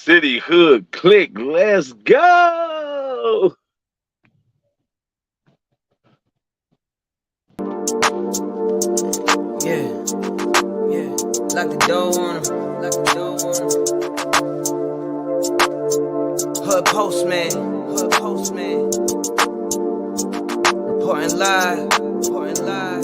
City Hood Click. Let's go. Yeah, yeah. Lock the door on him. Lock the door on him. Hood postman. Hood postman. Reporting live. Reporting live.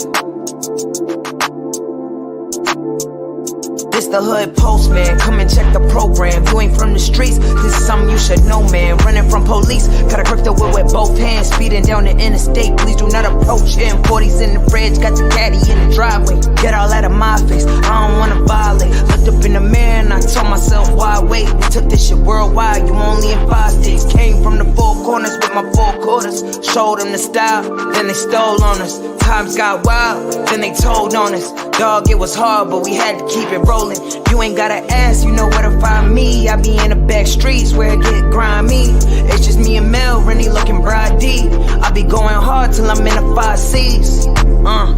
This the hood postman, come and check the program. You ain't from the streets, this is something you should know, man. Running from police, gotta grip the whip with both hands. Speeding down the interstate, please do not approach him. 40s in the fridge, got the caddy in the driveway. Get all out of my face, I don't wanna violate. Looked up in the mirror and I told myself, why wait? We took this shit worldwide, you only in 5 states. Came from the four corners with my 4 quarters. Showed them the style, then they stole on us. Times got wild, then they told on us. Dog, it was hard, but we had to keep it rolling. You ain't gotta ask, you know where to find me. I be in the back streets where it get grimy. It's just me and Mel, Rennie looking bride D. I be going hard till I'm in the 5 C's. Know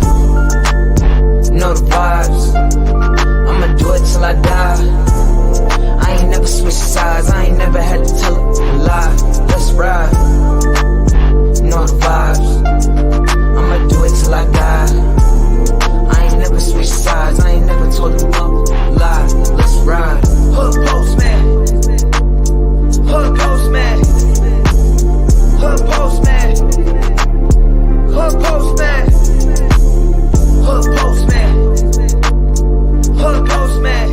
the vibes. I'ma do it till I die. I ain't never switched sides. I ain't never had to tell a lie. Let's ride. Know the vibes. I'ma do it till I die. I ain't never switched sides. I ain't never told them up lie. Let's ride. Hood postman. Hood postman. Hood postman. Hood postman. Hood postman. Hood postman.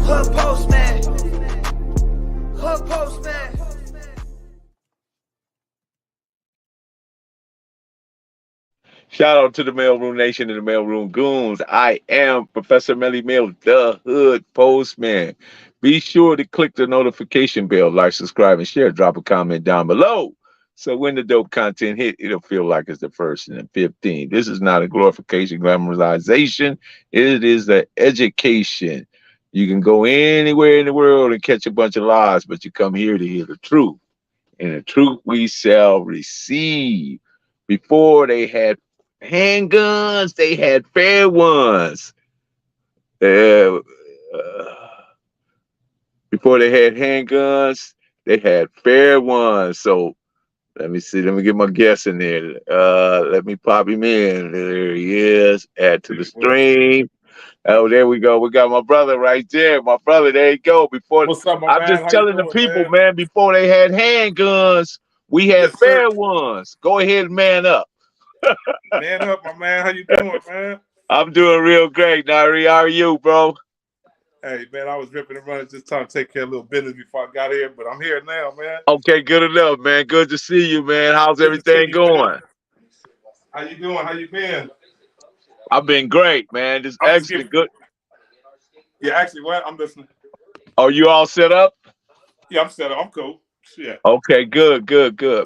Hood postman. Hood postman. Shout out to the Mailroom Nation and the Mailroom Goons. I am Professor Melly Mail, the Hood Postman. Be sure to click the notification bell, like, subscribe, and share. Drop a comment down below. So when the dope content hit, it'll feel like it's the first and the 15th. This is not a glorification, glamorization. It is the education. You can go anywhere in the world and catch a bunch of lies, but you come here to hear the truth. And the truth we shall receive. Before they had handguns, they had fair ones. Before they had handguns, they had fair ones. So let me see. Let me get my guess in there. Let me pop him in. There he is. Add to the stream. Oh, there we go. We got my brother right there. My brother, there you go. What's up, my I'm man? just How telling you the doing, people, man, before they had handguns, we had Yes, fair sir. ones. Go ahead and man up. Man up, my man. How you doing, man? I'm doing real great, Nari. How are you, bro? Hey, man, I was ripping and running, just trying to take care of a little business before I got here, but I'm here now, man. Okay, good enough, man. Good to see you, man. How's Good to see everything you, going? man. How you doing? How you been? I've been great, man. Just I'm just actually good. Yeah, actually, what? I'm listening. Are you all set up? Yeah, I'm set up. I'm cool. Shit. Okay, good,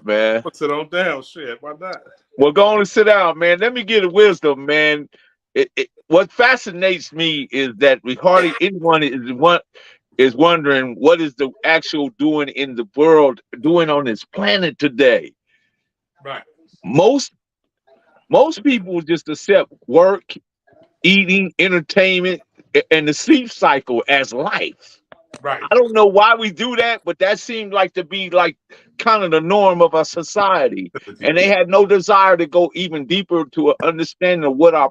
man. I'll sit on down. Shit, why not? Well, go on and sit down, man. Let me get a wisdom, man. What fascinates me is that we hardly anyone is wondering what is the actual doing in the world, doing on this planet today. Right. Most people just accept work, eating, entertainment, and the sleep cycle as life. Right. I don't know why we do that, but that seemed like to be like kind of the norm of our society. And they had no desire to go even deeper to an understanding of what our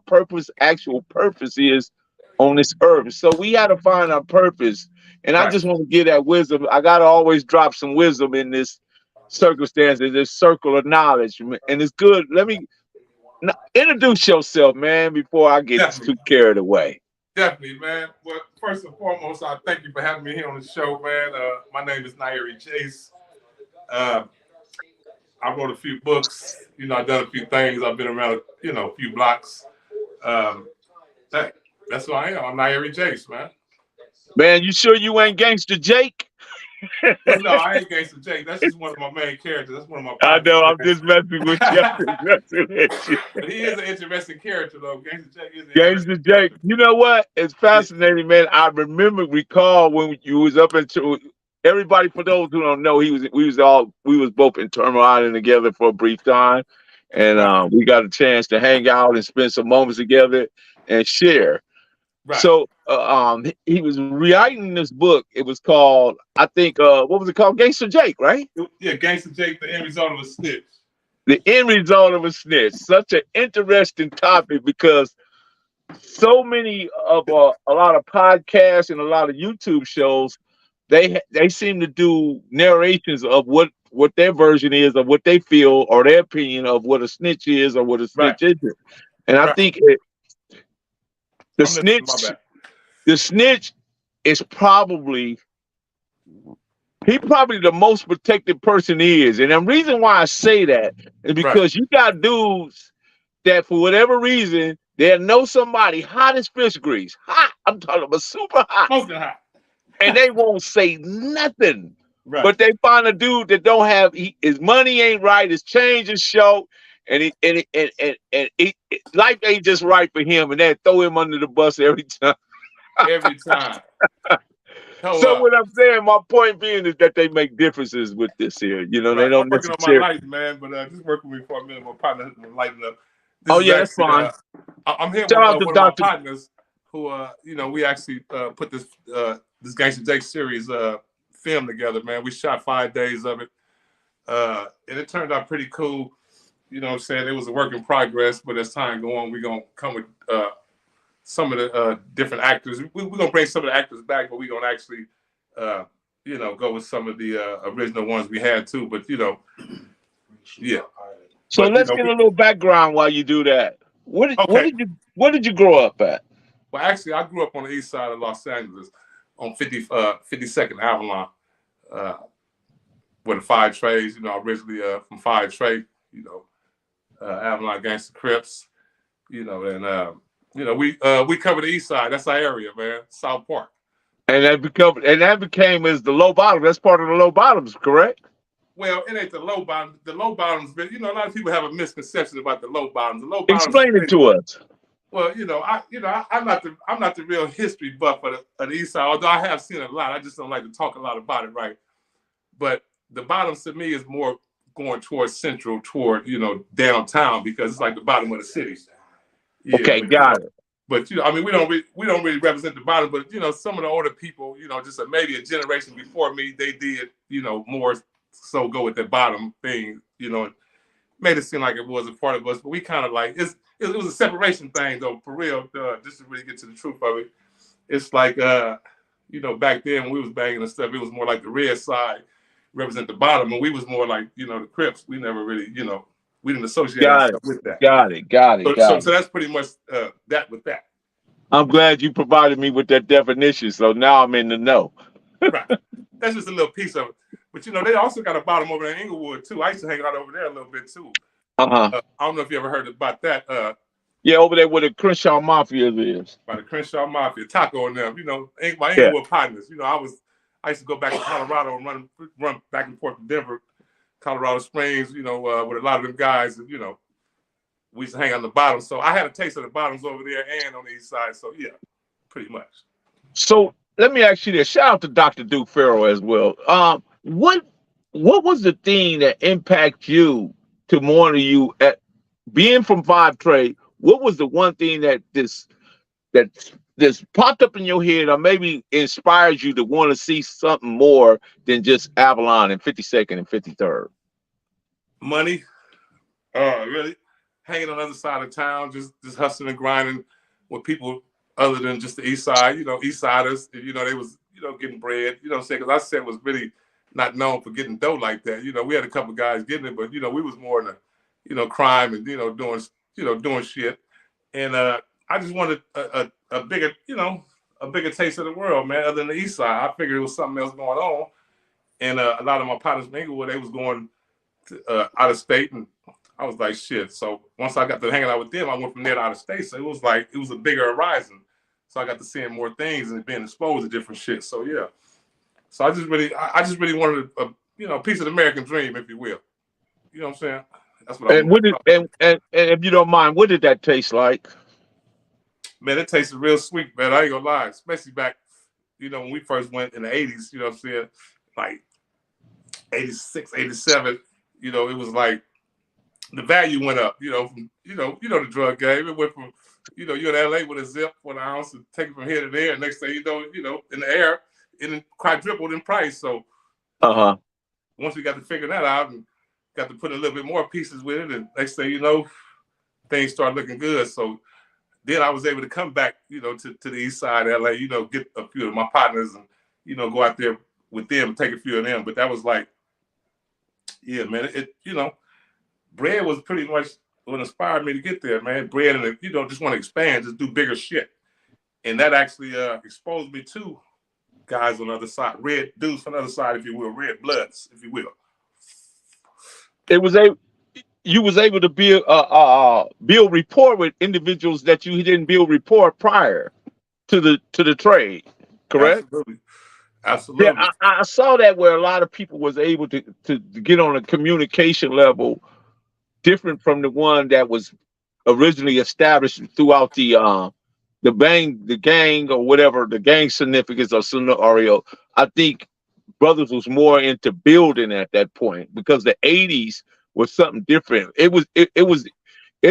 actual purpose is on this earth. So we had to find our purpose. And I just want to give that wisdom. I got to always drop some wisdom in this circumstance, in this circle of knowledge. And it's good. Let me introduce yourself, man, before I get too carried away. Definitely, man. Well, first and foremost, I thank you for having me here on the show, man. My name is Nairi Chase. I wrote a few books. You know, I've done a few things. I've been around, a few blocks. That's who I am. I'm Nairi Chase, man. Man, you sure you ain't Gangster Jake? Well, no, I ain't Gangster Jake. That's just one of my main characters. That's one of my. I know. I'm just messing with you. But he is an interesting character, though. Gangster Jake is. Gangster Jake. You know what? It's fascinating, man. I recall when you was up into. Everybody, for those who don't know, we was both in Turmoil Island together for a brief time, and we got a chance to hang out and spend some moments together and share. Right. So he was rewriting this book. It was called, I think, what was it called? Gangster Jake, right? Yeah, Gangster Jake, the end result of a snitch. The end result of a snitch. Such an interesting topic because so many of a lot of podcasts and a lot of YouTube shows, they seem to do narrations of what their version is of what they feel or their opinion of what a snitch is or what a Right. snitch isn't. And I Right. think the I'm listening. My snitch bad. the snitch is probably he probably the most protected person is. And the reason why I say that is Right. because you got dudes that for whatever reason they'll know somebody hot as fish grease. Hot. I'm talking about super hot. Smoking hot. And they won't say nothing. Right. But they find a dude that don't have his money ain't right, his change is short, and life ain't just right for him, and they throw him under the bus every time. Every time. So what I'm saying, my point being is that they make differences with this here. You know, they Right. I'm don't working on my necessarily. light, man, but just work with me for a minute. My partner will lighten up. This Oh is yeah, that's actually, fine. I'm here Shout out with to one of my Doctor. partners who, we actually put this Gangster Jake series film together, man. We shot 5 days of it, and it turned out pretty cool. You know what I'm saying? It was a work in progress, but as time go on, we're going to come with some of the different actors. We're going to bring some of the actors back, but we're going to actually, go with some of the original ones we had too. But, yeah. So But, let's get a little background while you do that. What okay. did you grow up at? Well, actually, I grew up on the east side of Los Angeles on 52nd Avalon, where the five trades, originally from five trade, Avalon Gangster Crips, and we cover the east side. That's our area, man. South Park. And that became as the low bottom. That's part of the low bottoms, correct? Well, it ain't the low bottoms. The low bottoms, but a lot of people have a misconception about the low bottoms. The low bottoms. Explain it to us. Well, I'm not the real history buff of the east side. Although I have seen a lot, I just don't like to talk a lot about it, right? But the bottoms to me is more going towards central, toward downtown, because it's like the bottom of the city. Yeah, okay, got it. But we don't really represent the bottom. But some of the older people, just maybe a generation before me, they did more so go with that bottom thing. Made it seem like it was a part of us, but we kind of like it was a separation thing though, for real. Just to really get to the truth of it, it's like back then when we was banging and stuff, it was more like the red side represent the bottom, and we was more like the Crips. We never really we didn't associate ourselves with that. Got it. So that's pretty much that with that. I'm glad you provided me with that definition, so now I'm in the know. Right. That's just a little piece of it. But they also got a bottom over there in Inglewood too. I used to hang out over there a little bit too. I don't know if you ever heard about that. Yeah, over there where the Crenshaw Mafia is. By the Crenshaw Mafia, Taco and them. My Inglewood partners. I used to go back to Colorado and run back and forth to Denver, Colorado Springs. With a lot of them guys. And, we used to hang on the bottom. So I had a taste of the bottoms over there and on the east side. So yeah, pretty much. So let me ask you this. Shout out to Dr. Duke Farrell as well. What was the thing that impacted you to more of you at being from Five Trade? What was the one thing that this popped up in your head or maybe inspired you to want to see something more than just Avalon and 52nd and 53rd? Money. Really? Hanging on the other side of town, just hustling and grinding with people other than just the east side, east siders, they was, getting bread, what I'm saying? Because I said was really not known for getting dough like that. We had a couple of guys getting it, but, we was more in the, crime and, doing shit. And I just wanted a bigger, a bigger taste of the world, man, other than the east side. I figured it was something else going on. And a lot of my partners from Inglewood, they was going to, out of state, and I was like, shit. So once I got to hanging out with them, I went from there to out of state. So it was a bigger horizon. So I got to seeing more things and being exposed to different shit. So yeah. So I just really wanted a piece of the American dream, if you will. You know what I'm saying? That's what and if you don't mind, what did that taste like? Man, it tasted real sweet, man. I ain't gonna lie. Especially back, when we first went in the 80s, you know what I'm saying? Like 86, 87, it was like the value went up. From the drug game. It went from you're in LA with a zip for an ounce and take it from here to there. And next thing you know, in the air, it quadrupled in price. So once we got to figure that out and got to put a little bit more pieces with it, and next thing you know, things started looking good. So then I was able to come back, to the east side of LA, get a few of my partners and, go out there with them and take a few of them. But that was like, yeah, man, bread was pretty much what inspired me to get there, man. Bread and, just want to expand, just do bigger shit. And that actually exposed me to guys on the other side, red dudes on the other side, if you will, red bloods, if you will. You was able to build rapport with individuals that you didn't build rapport prior to the trade, correct? Absolutely. Yeah, I saw that where a lot of people was able to get on a communication level different from the one that was originally established throughout the gang or whatever, the gang significance or scenario. I think brothers was more into building at that point because the 80s was something different. It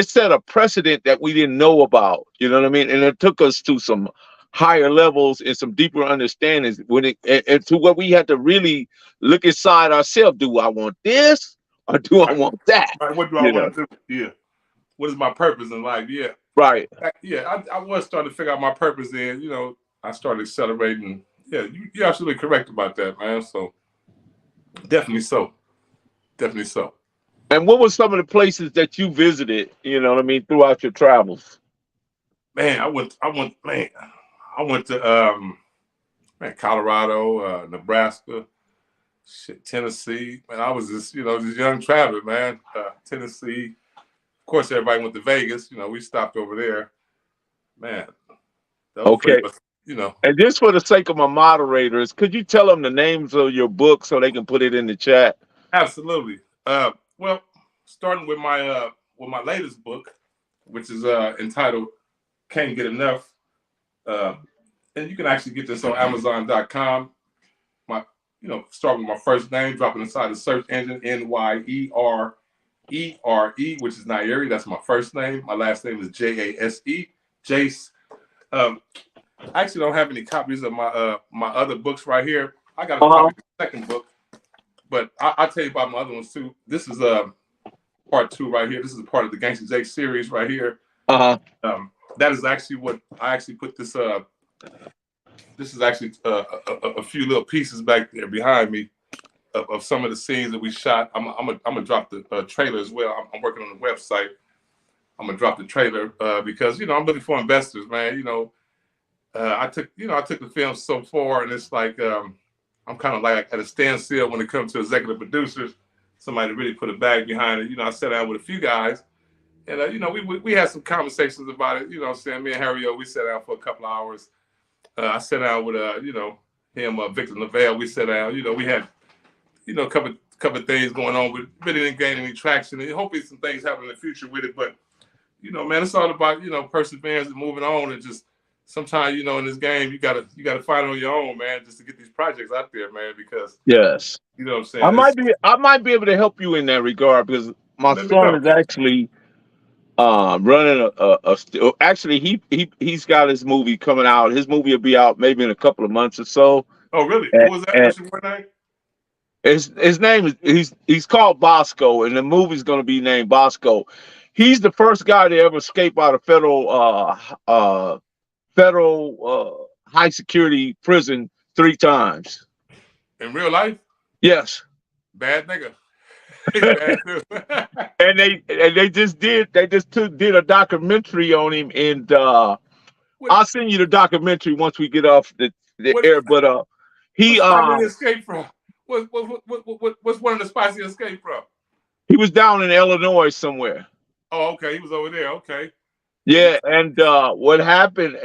set a precedent that we didn't know about. You know what I mean? And it took us to some higher levels and some deeper understandings and to what we had to really look inside ourselves. Do I want this or do I want that? Right. What do I want to do? Yeah. What is my purpose in life? Yeah. Right. I was starting to figure out my purpose then. I started accelerating. Yeah, you're absolutely correct about that, man. So definitely so. Definitely so. And what were some of the places that you visited, throughout your travels? Man, I went to Colorado, Nebraska, Tennessee. Man, I was just young traveler, man. Tennessee. Of course, everybody went to Vegas. We stopped over there. Man. Okay. Much, And just for the sake of my moderators, could you tell them the names of your book so they can put it in the chat? Absolutely. Well, starting with my latest book, which is entitled "Can't Get Enough," and you can actually get this on Amazon.com. Start with my first name, drop it inside the search engine, NYERERE, which is Nairi. That's my first name. My last name is JASE, Jace. I actually don't have any copies of my other books right here. I got a copy of the second book, but I'll tell you about my other ones too. This is part 2 right here. This is a part of the Gangster Jake series right here. That is actually what I actually put this. This is actually a few little pieces back there behind me of some of the scenes that we shot. I'm gonna drop the trailer as well. I'm working on the website. I'm gonna drop the trailer because I'm looking for investors, man. I took the film so far, and it's like I'm kind of like at a standstill when it comes to executive producers. Somebody to really put a bag behind it. I sat down with a few guys, and we had some conversations about it. Me and Harry, we sat down for a couple of hours. I sat down with him, Victor Lavelle. We sat down. We had a couple of things going on, but really didn't gain any traction. And hopefully some things happen in the future with it. But man, it's all about perseverance and moving on, and just sometimes in this game you gotta fight on your own, man, just to get these projects out there, man. Because yes, you know what I'm saying. I might be able to help you in that regard because my son is actually running actually he's got his movie coming out. His movie will be out maybe in a couple of months or so. Oh, really? What was that? What's your name? His name is he's called Bosco, and the movie's going to be named Bosco. He's the first guy to ever escape out of federal high security prison 3 times. In real life? Yes. Bad nigga. Bad dude. And they just did a documentary on him, and I'll send you the documentary once we get off the air. But he escaped from. What's one of the spots he escaped from? He was down in Illinois somewhere. Oh, okay. He was over there. Okay. Yeah, and what happened?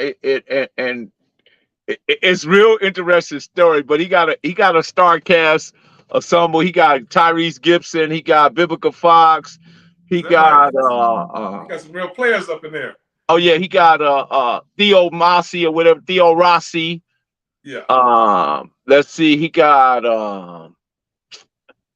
It's real interesting story. But he got a star cast ensemble. He got Tyrese Gibson. He got Vivica Fox. He got some real players up in there. Oh yeah, he got Theo Masi or whatever, Theo Rossi. Yeah. Let's see. He got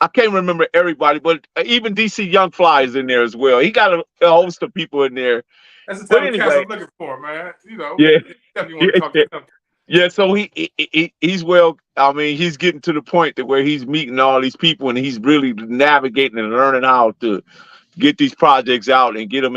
I can't remember everybody, but even DC Young Fly is in there as well. He got a host of people in there. That's the But type of cast anyway, I'm looking for, man. You know, yeah, if you want to talk yeah, to them. yeah. So he's well. I mean, he's getting to the point that where he's meeting all these people and he's really navigating and learning how to get these projects out and get them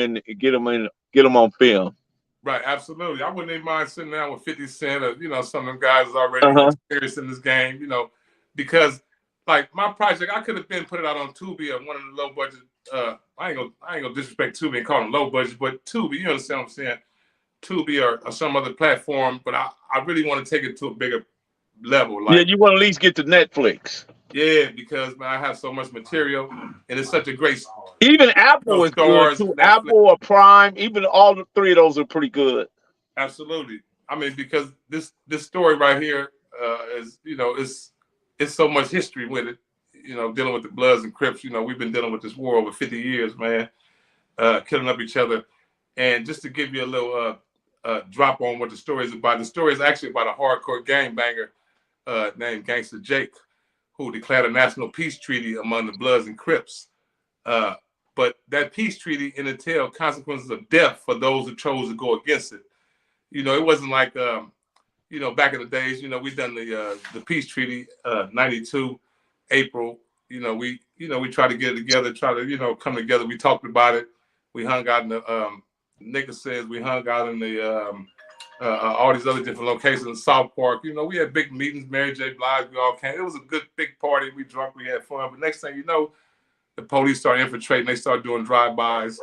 on film. Right, absolutely. I wouldn't even mind sitting down with 50 Cent or, you know, some of them guys Uh already huh. experienced in this game, you know, because like my project, I could have been put it out on Tubi or one of the low budget. I ain't gonna disrespect Tubi and call them low budget, but Tubi, you understand what I'm saying? Tubi or some other platform, but I really want to take it to a bigger level. Yeah, Like, you want to at least get to Netflix. yeah, because man, I have so much material and it's such a great, Even you know, Apple is good stars, too. Netflix. Apple or Prime, even all the three of those are pretty good. Absolutely. I mean, because this story right here is, you know, it's so much history with it. You know, dealing with the Bloods and Crips. You know, we've been dealing with this war over 50 years, man, killing up each other. And just to give you a little drop on what the story is about, the story is actually about a hardcore gangbanger named Gangster Jake, who declared a national peace treaty among the Bloods and Crips. But that peace treaty entailed consequences of death for those who chose to go against it. You know, it wasn't like you know, back in the days, you know, we done the peace treaty 92 April. You know, we tried to get it together, try to, you know, come together. We talked about it. We hung out in the nigga says we hung out in the all these other different locations in South Park. You know, we had big meetings, Mary J. Blige, we all came. It was a good big party. We drunk, we had fun. But next thing you know, the police started infiltrating. They started doing drive-bys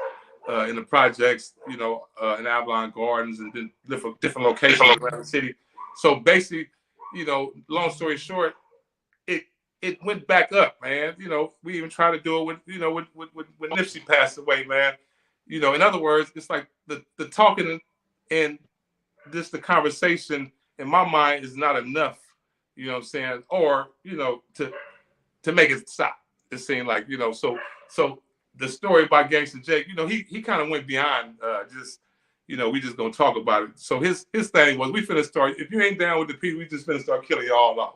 in the projects, you know, in Avalon Gardens and then different locations around the city. So basically, you know, long story short, it went back up, man. You know, we even tried to do it with, you know, when Nipsey passed away, man. You know, in other words, it's like the talking and just the conversation in my mind is not enough, you know what I'm saying? Or, you know, to make it stop. It seemed like, you know, so the story about Gangster Jake, you know, he kind of went beyond just, you know, we just gonna talk about it. So his thing was, we finna start, if you ain't down with the people, we just finna start killing you all off.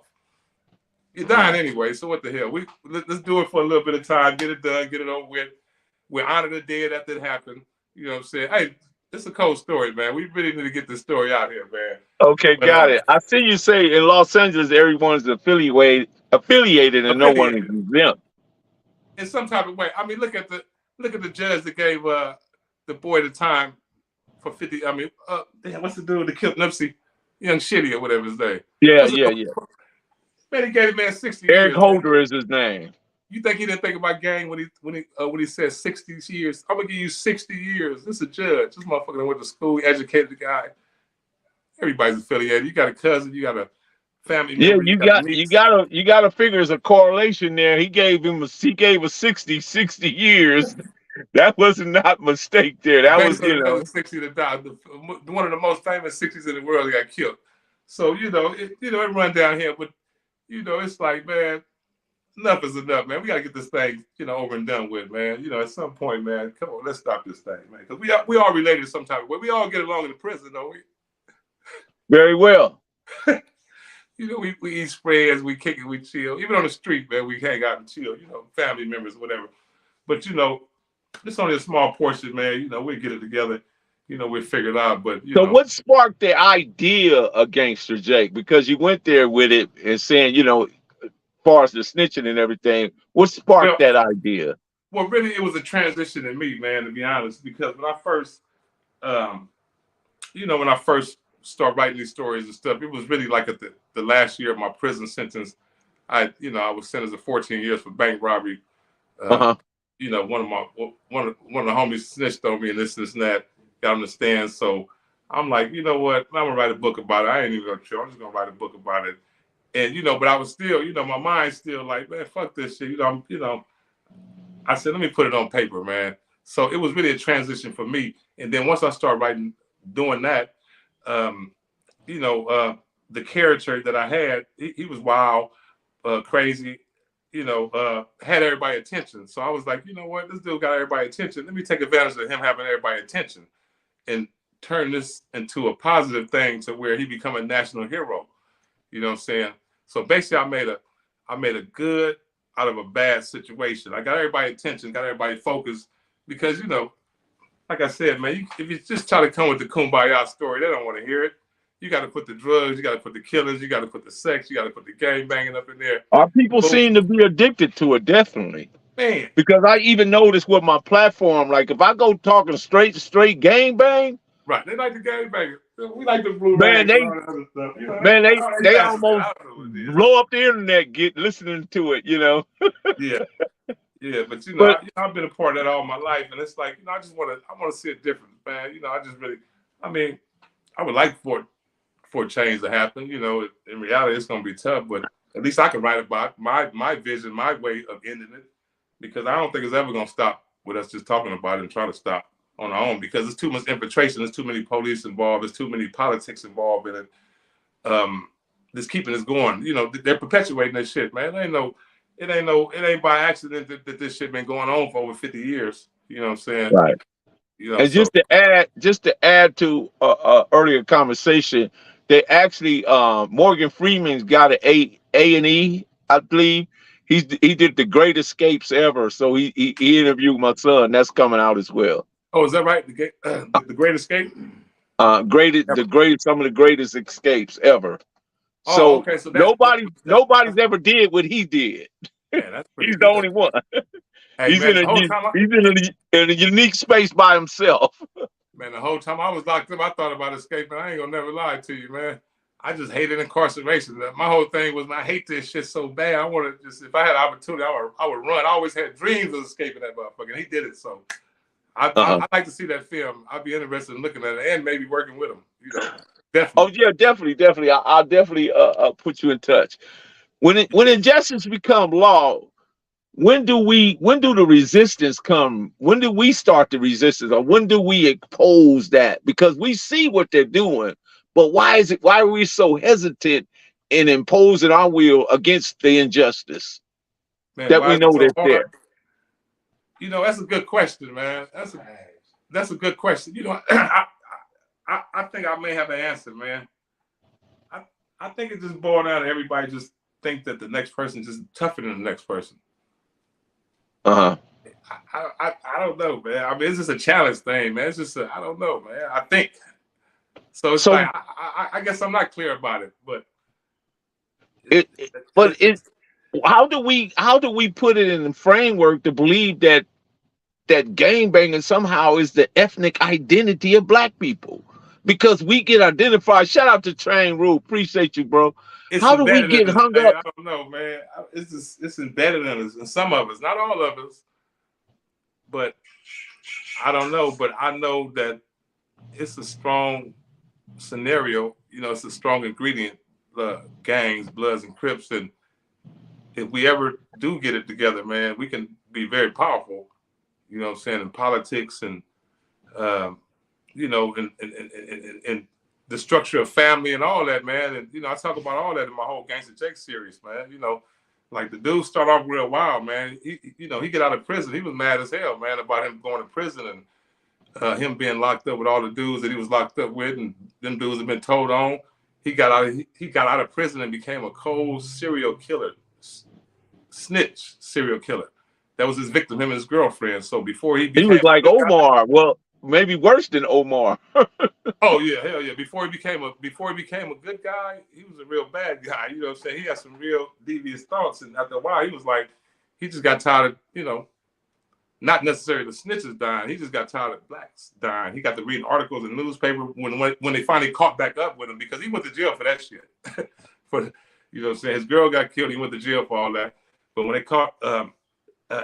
You're dying anyway, so what the hell? Let's do it for a little bit of time, get it done, get it over with. We honor the dead after it happened. You know what I'm saying? Hey, it's a cold story, man. We really need to get this story out here, man. Okay, But got it. I see you say in Los Angeles everyone's affiliated and no one is affiliated exempt. in some type of way. I mean, look at the judge that gave the boy the time for 50. I mean, damn, what's the dude that killed Nipsey? Young Shitty or whatever his name. Yeah, yeah, yeah. Man, he gave the man 60 Eric years. Man. Holder is his name. You think he didn't think about gang when he said 60 years? I'm gonna give you 60 years. This is a judge. This motherfucker went to school, educated the guy. Everybody's affiliated. You got a cousin, you got a family Yeah, member, you got a niece. you gotta figure there's a correlation there. He gave a 60 years. That was not a mistake there. That was, Based on you another know. 60 that died. One of the most famous 60s in the world got killed. So, you know, it run down here, but you know, it's like, man, enough is enough, man. We gotta get this thing, you know, over and done with, man. You know, at some point, man, come on, let's stop this thing, man. Because we all related some type of way. We all get along in the prison, don't we? Very well. You know, we eat spreads, we kick it, we chill. Even on the street, man, we hang out and chill, you know, family members, whatever. But, you know, it's only a small portion, man. You know, we'll get it together. You know, we'll figure it out. But, you So know. what sparked the idea of Gangster Jake? Because you went there with it and saying, you know, as far as the snitching and everything, what sparked that idea? Well, really, it was a transition in me, man, to be honest, because when I first, you know, when I first started writing these stories and stuff, it was really like at the last year of my prison sentence. I was sentenced to 14 years for bank robbery. You know, one of the homies snitched on me and this and that, got on the stand. So I'm like, you know what? I'm gonna write a book about it. I ain't even gonna chill. I'm just gonna write a book about it. And you know, but I was still, you know, my mind's still like, man, fuck this shit. You know, I said, let me put it on paper, man. So it was really a transition for me. And then once I started doing that, you know, the character that I had, he was wild, crazy, you know, had everybody's attention. So I was like, you know what, this dude got everybody's attention. Let me take advantage of him having everybody's attention and turn this into a positive thing to where he become a national hero. You know what I'm saying? So basically I made a good, out of a bad situation. I got everybody's attention, got everybody focused, because like I said, man, if you just try to come with the kumbaya story, they don't want to hear it. You got to put the drugs, you got to put the killers, you got to put the sex, you got to put the gang banging up in there. Our people Boom. seem to be addicted to it, definitely. Man, Because I even noticed with my platform, like if I go talking straight gang bang, right? They like the gang bangers. We like the blue man, rags and they all that other stuff. man, They they messing, man. almost I don't know what it is. blow up the internet listening to it, Yeah. Yeah, but But I've been a part of that all my life, and it's like, I want to see a difference, man. I just really, I mean, I would like for change to happen. In reality, it's gonna be tough, but at least I can write about my vision, my way of ending it, because I don't think it's ever gonna stop with us just talking about it and trying to stop on our own, because there's too much infiltration, there's too many police involved, there's too many politics involved in it. Just keeping this going. They're perpetuating this shit, man. It ain't by accident that this shit been going on for over 50 years. You know what I'm saying? right. And So just to add to earlier conversation, they actually Morgan Freeman's got an A&E, I believe. He did the Great Escapes Ever, so he interviewed my son. That's coming out as well. oh, is that right? The Great Escape? Some of the greatest escapes ever. Oh, So okay. So nobody's ever did what he did. man, that's pretty He's the good. only one. Hey He's man, in the whole time in a unique space by himself. the whole time I was locked up, I thought about escaping. I ain't gonna never lie to you, man. I just hated incarceration. My whole thing was, I hate this shit so bad. I want to just, if I had an opportunity, I would run. I always had dreams of escaping that motherfucker. And he did it. So I'd like to see that film. I'd be interested in looking at it and maybe working with him. Definitely. Oh yeah, definitely. I'll definitely put you in touch. When injustice become law, when do the resistance come? When do we start the resistance, or when do we oppose that? Because we see what they're doing, but why are we so hesitant in imposing our will against the injustice that we know that's there? That's a good question, man. That's a good question. I think I may have an answer, man. I think it just boils down to everybody just think that the next person is just tougher than the next person. I don't know, man. I mean, it's just a challenge thing, man. It's just I don't know, man. I think so. It's like I guess I'm not clear about it, but how do we put it in the framework to believe that gangbanging somehow is the ethnic identity of black people? Because we get identified. Shout out to Train Rule. Appreciate you, bro. How do we get hung up? I don't know, man. It's embedded in us, and some of us, not all of us, but I don't know. But I know that it's a strong scenario. It's a strong ingredient. Gangs, Bloods, and Crips, and if we ever do get it together, man, we can be very powerful. You know what I'm saying, in politics and in the structure of family and all that, man. And I talk about all that in my whole Gangster Jake series, man. Like the dude start off real wild, man. He get out of prison. He was mad as hell, man, about him going to prison and him being locked up with all the dudes that he was locked up with, and them dudes have been told on. He got out of prison and became a cold serial killer, snitch serial killer. That was his victim, him and his girlfriend. So before he was like Omar. Well, maybe worse than Omar. Oh yeah, hell yeah. Before he became a good guy, he was a real bad guy. You know what I'm saying? He had some real devious thoughts, and after a while, he was like, he just got tired of, not necessarily the snitches dying. He just got tired of blacks dying. He got to reading articles in the newspaper when they finally caught back up with him, because he went to jail for that shit. What I'm saying? His girl got killed. He went to jail for all that. But when they caught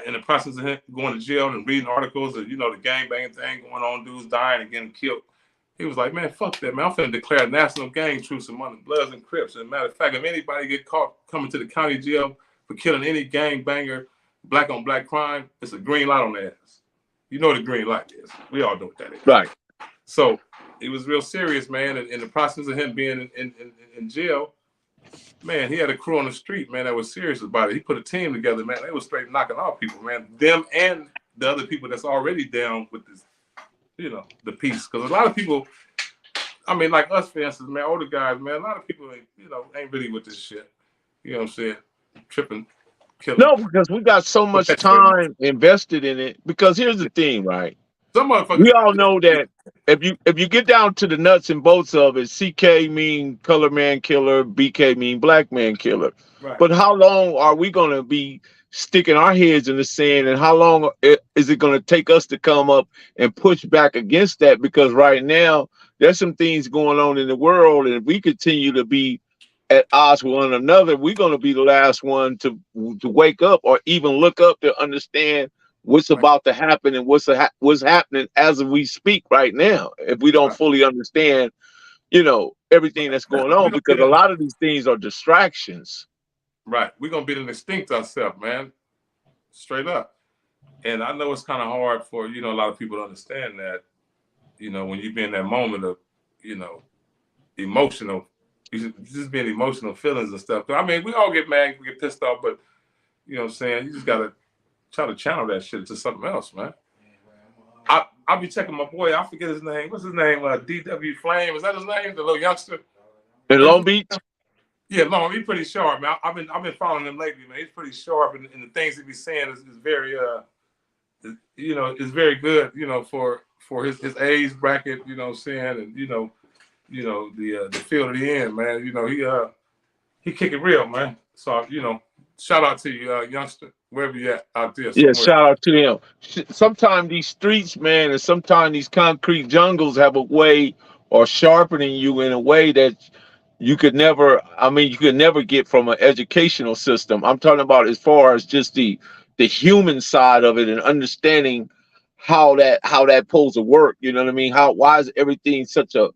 in the process of him going to jail and reading articles of, the gangbanging thing going on, dudes dying and getting killed, he was like, man, fuck that, man. I'm finna declare national gang truce among the Bloods and Crips. And matter of fact, if anybody get caught coming to the county jail for killing any gangbanger, black on black crime, it's a green light on their ass. You know what a green light is. We all know what that is. Right. So it was real serious, man. And in the process of him being in jail, man, he had a crew on the street, man, that was serious about it. He put a team together, man. They was straight knocking off people, man. Them and the other people that's already down with this, the peace. Because a lot of people, I mean, like us, for instance, man, older guys, man, a lot of people ain't really with this shit. You know what I'm saying? Tripping killing. No, because we got so much Perpetuating. time invested in it. Because here's the thing, right? Some We motherfuckers. all know that if you get down to the nuts and bolts of it, CK mean color man killer, BK mean black man killer. Right. But how long are we going to be sticking our heads in the sand, and how long is it going to take us to come up and push back against that? Because right now there's some things going on in the world, and if we continue to be at odds with one another, we're going to be the last one to wake up or even look up to understand what's Right. about to happen and what's happening as we speak right now. If we don't Right. fully understand, everything that's going We're on, gonna because be a the, lot of these things are distractions. right. We're gonna be the extinct ourselves, man. Straight up. And I know it's kind of hard for a lot of people to understand that. When you be in that moment of you know emotional, you just being emotional feelings and stuff. I mean, we all get mad, we get pissed off, but you know what I'm saying. You just gotta try to channel that shit to something else, man. I'll be checking my boy. I forget his name. What's his name? DW Flame. Is that his name? The little youngster. In Long Beach, Yeah, Long. He's pretty sharp, man. I've been following him lately, man. He's pretty sharp, and the things he be saying is very is very good. For his age bracket. You know what I'm saying, and the field of the end, man. He kick it real, man. So shout out to you, youngster, wherever you at out there yeah, somewhere. shout out to him. Sometimes these streets, man, and sometimes these concrete jungles have a way or sharpening you in a way that you could never get from an educational system. I'm talking about as far as just the human side of it and understanding how that supposed to work. You know what I mean? Why is everything such a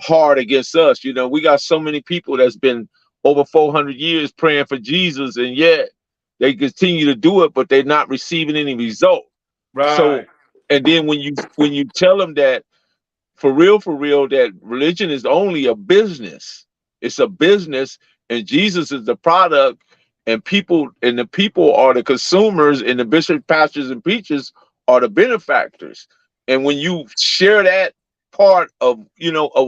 hard against us? We got so many people that's been over 400 years praying for Jesus, and yet they continue to do it, but they're not receiving any result. So, Right, and then when you tell them that for real, that religion is only a business. It's a business, and Jesus is the product, and the people are the consumers, and the bishops, pastors, and preachers are the benefactors. And when you share that part of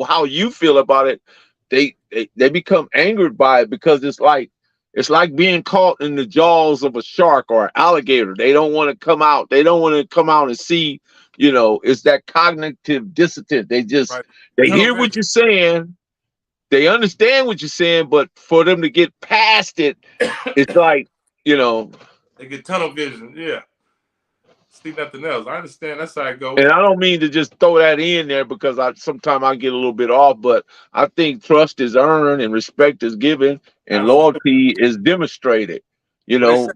how you feel about it, they become angered by it, because it's like being caught in the jaws of a shark or an alligator. They don't want to come out. They don't want to come out and see. It's that cognitive dissonance. right. They Tunnel hear what vision. you're saying, they understand what you're saying, but for them to get past it, it's like, you know, They get tunnel vision. Yeah. See nothing else. I understand. That's how it and goes. I don't mean to just throw that in there, because sometimes I get a little bit off, but I think trust is earned and respect is given and Absolutely. loyalty is demonstrated. You Well,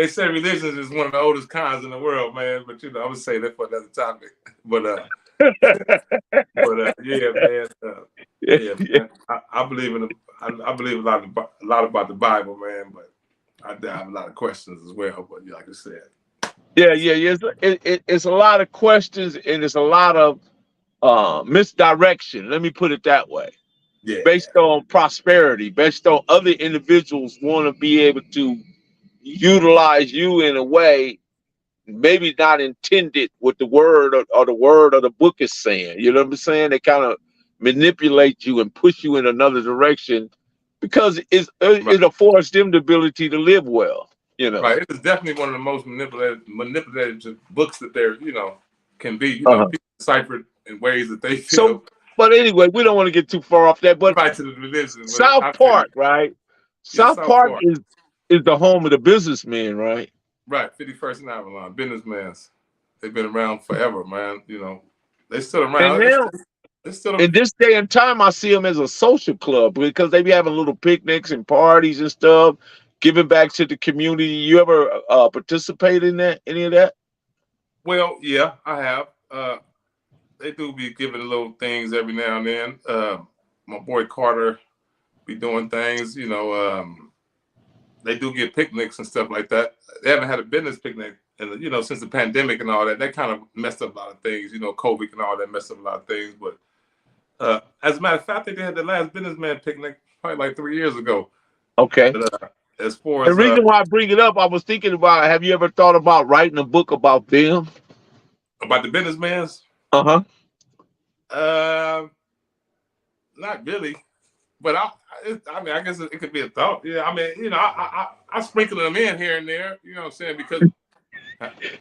they say know, religion is one of the oldest kinds in the world, man. But I would say that for another topic. But yeah, man. Yeah, man. I believe I believe a lot about the Bible, man. But I have a lot of questions as well. But like I said, yeah. It's a lot of questions, and it's a lot of misdirection. Let me put it that way. yeah, Based on prosperity, based on other individuals want to be able to utilize you in a way maybe not intended what the word or the word of the book is saying. You know what I'm saying? They kind of manipulate you and push you in another direction, because right, it affords them the ability to live well. right. It is definitely one of the most manipulative books that there can be. Uh-huh. People decipher it in ways that they feel So, but anyway, we don't want to get too far off that. But right to the religion. But South I feel you. Park, right? Yeah, South South Park Park. is the home of the businessmen, right? Right, 51st and Avalon, businessmen. They've been around forever, man. They still And around. now, They still in this day and time, I see them as a social club, because they be having little picnics and parties and stuff, giving back to the community. You ever participate in that? Any of that? well, yeah, I have. They do be giving little things every now and then. My boy Carter be doing things. They do get picnics and stuff like that. They haven't had a business picnic, and since the pandemic and all that, that kind of messed up a lot of things. COVID and all that messed up a lot of things. But as a matter of fact, I think they had the last businessman picnic probably like 3 years ago. Okay. But as far The as reason why I bring it up, I was thinking about, have you ever thought about writing a book about them? about the businessman's, Uh-huh. uh, not really. But I mean, I guess it could be a thought. Yeah, I mean, you know, I sprinkle them in here and there. You know what I'm saying? Because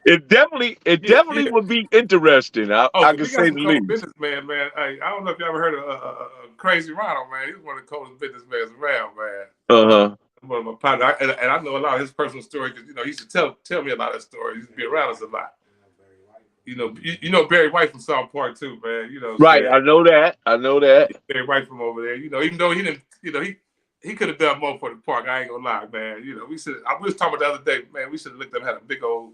It definitely yeah. would be interesting. Oh, I so can we got say some the cold least. businessmen, man. Hey, I don't know if you ever heard of Crazy Ronald, man. He's one of the coldest businessmen around, man. Uh-huh. One of my partners, and I know a lot of his personal story because he used to tell me a lot of stories. He used to be around us a lot. You know Barry White from South Park too, man. You know what I'm Right. saying? I know that. Barry White from over there. Even though he didn't, he could have done more for the park. I ain't gonna lie, man. We was talking about the other day, man. We should have looked up, had a big old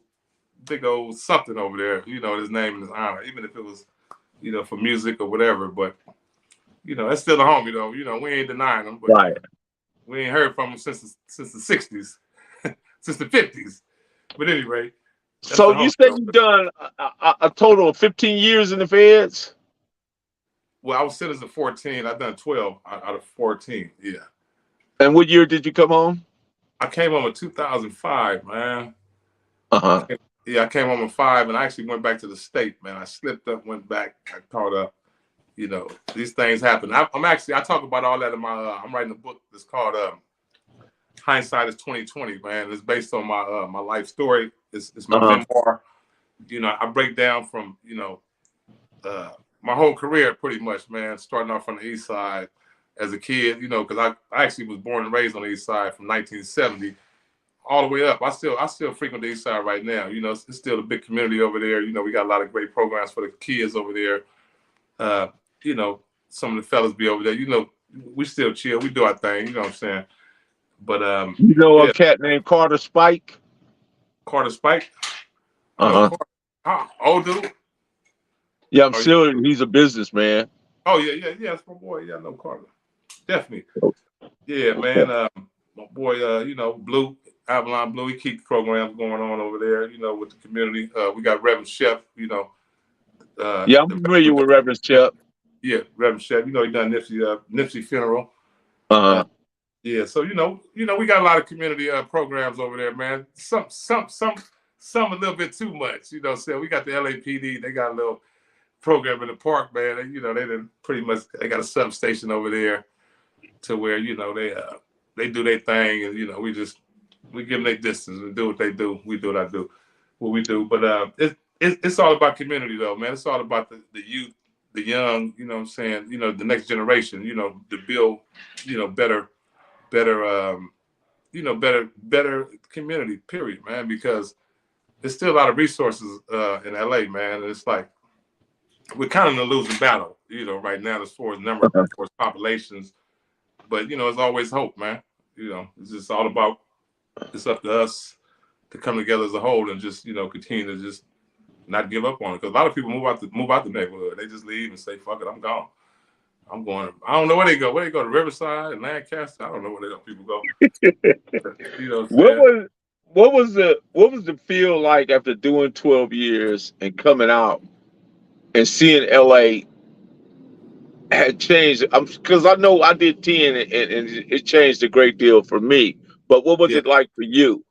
something over there. His name and his honor, even if it was, for music or whatever. But that's still a homie though. We ain't denying him, but Right. we ain't heard from him since the '60s, since the '50s. But anyway, So you said you've done a total of 15 years in the feds? Well, I was sentenced at 14. I've done 12 out of 14. Yeah. And what year did you come home? I came home in 2005, man. Uh-huh. I came home in 5, and I actually went back to the state, man. I slipped up, went back, I caught up. These things happen. I talk about all that in my. I'm writing a book that's called "Hindsight is 2020." Man, it's based on my my life story. It's my memoir. I break down from my whole career pretty much, man. Starting off on the East Side as a kid, because I actually was born and raised on the East Side from 1970 all the way up. I still frequent the East Side right now. It's still a big community over there. We got a lot of great programs for the kids over there. Some of the fellas be over there. We still chill. We do our thing. You know what I'm saying? But a cat named Carter Spike? Carter Spike? Uh-huh. Old dude? Yeah, I'm sure he's a businessman. Oh, yeah. That's my boy. Yeah, I know Carter. Definitely. Yeah, man. My boy, Blue, Avalon Blue, he keeps programs going on over there, with the community. We got Reverend Chef, yeah, I'm familiar with Reverend Chef. Yeah, Reverend Chef. He done Nipsey funeral. Uh-huh. Yeah, so we got a lot of community programs over there, man. Some a little bit too much, So we got the LAPD. They got a little program in the park, man. They didn't pretty much. They got a substation over there, to where they do their thing, and we give them their distance and do what they do. We do what we do. But it's all about community, though, man. It's all about the youth, the young. You know what I'm saying? The next generation. To build, better community. Period, man. Because there's still a lot of resources in LA, man. And it's like we're kind of in a losing battle, right now as far as number, as far as populations. But it's always hope, man. It's just all about. It's up to us to come together as a whole and just continue to just not give up on it. Because a lot of people move out the neighborhood. They just leave and say, "Fuck it, I'm gone. I'm going." I don't know where they go. Where they go to Riverside and Lancaster? I don't know where people go. What was the feel like after doing 12 years and coming out and seeing LA had changed? Because I know I did 10 and it changed a great deal for me. But what was it like for you?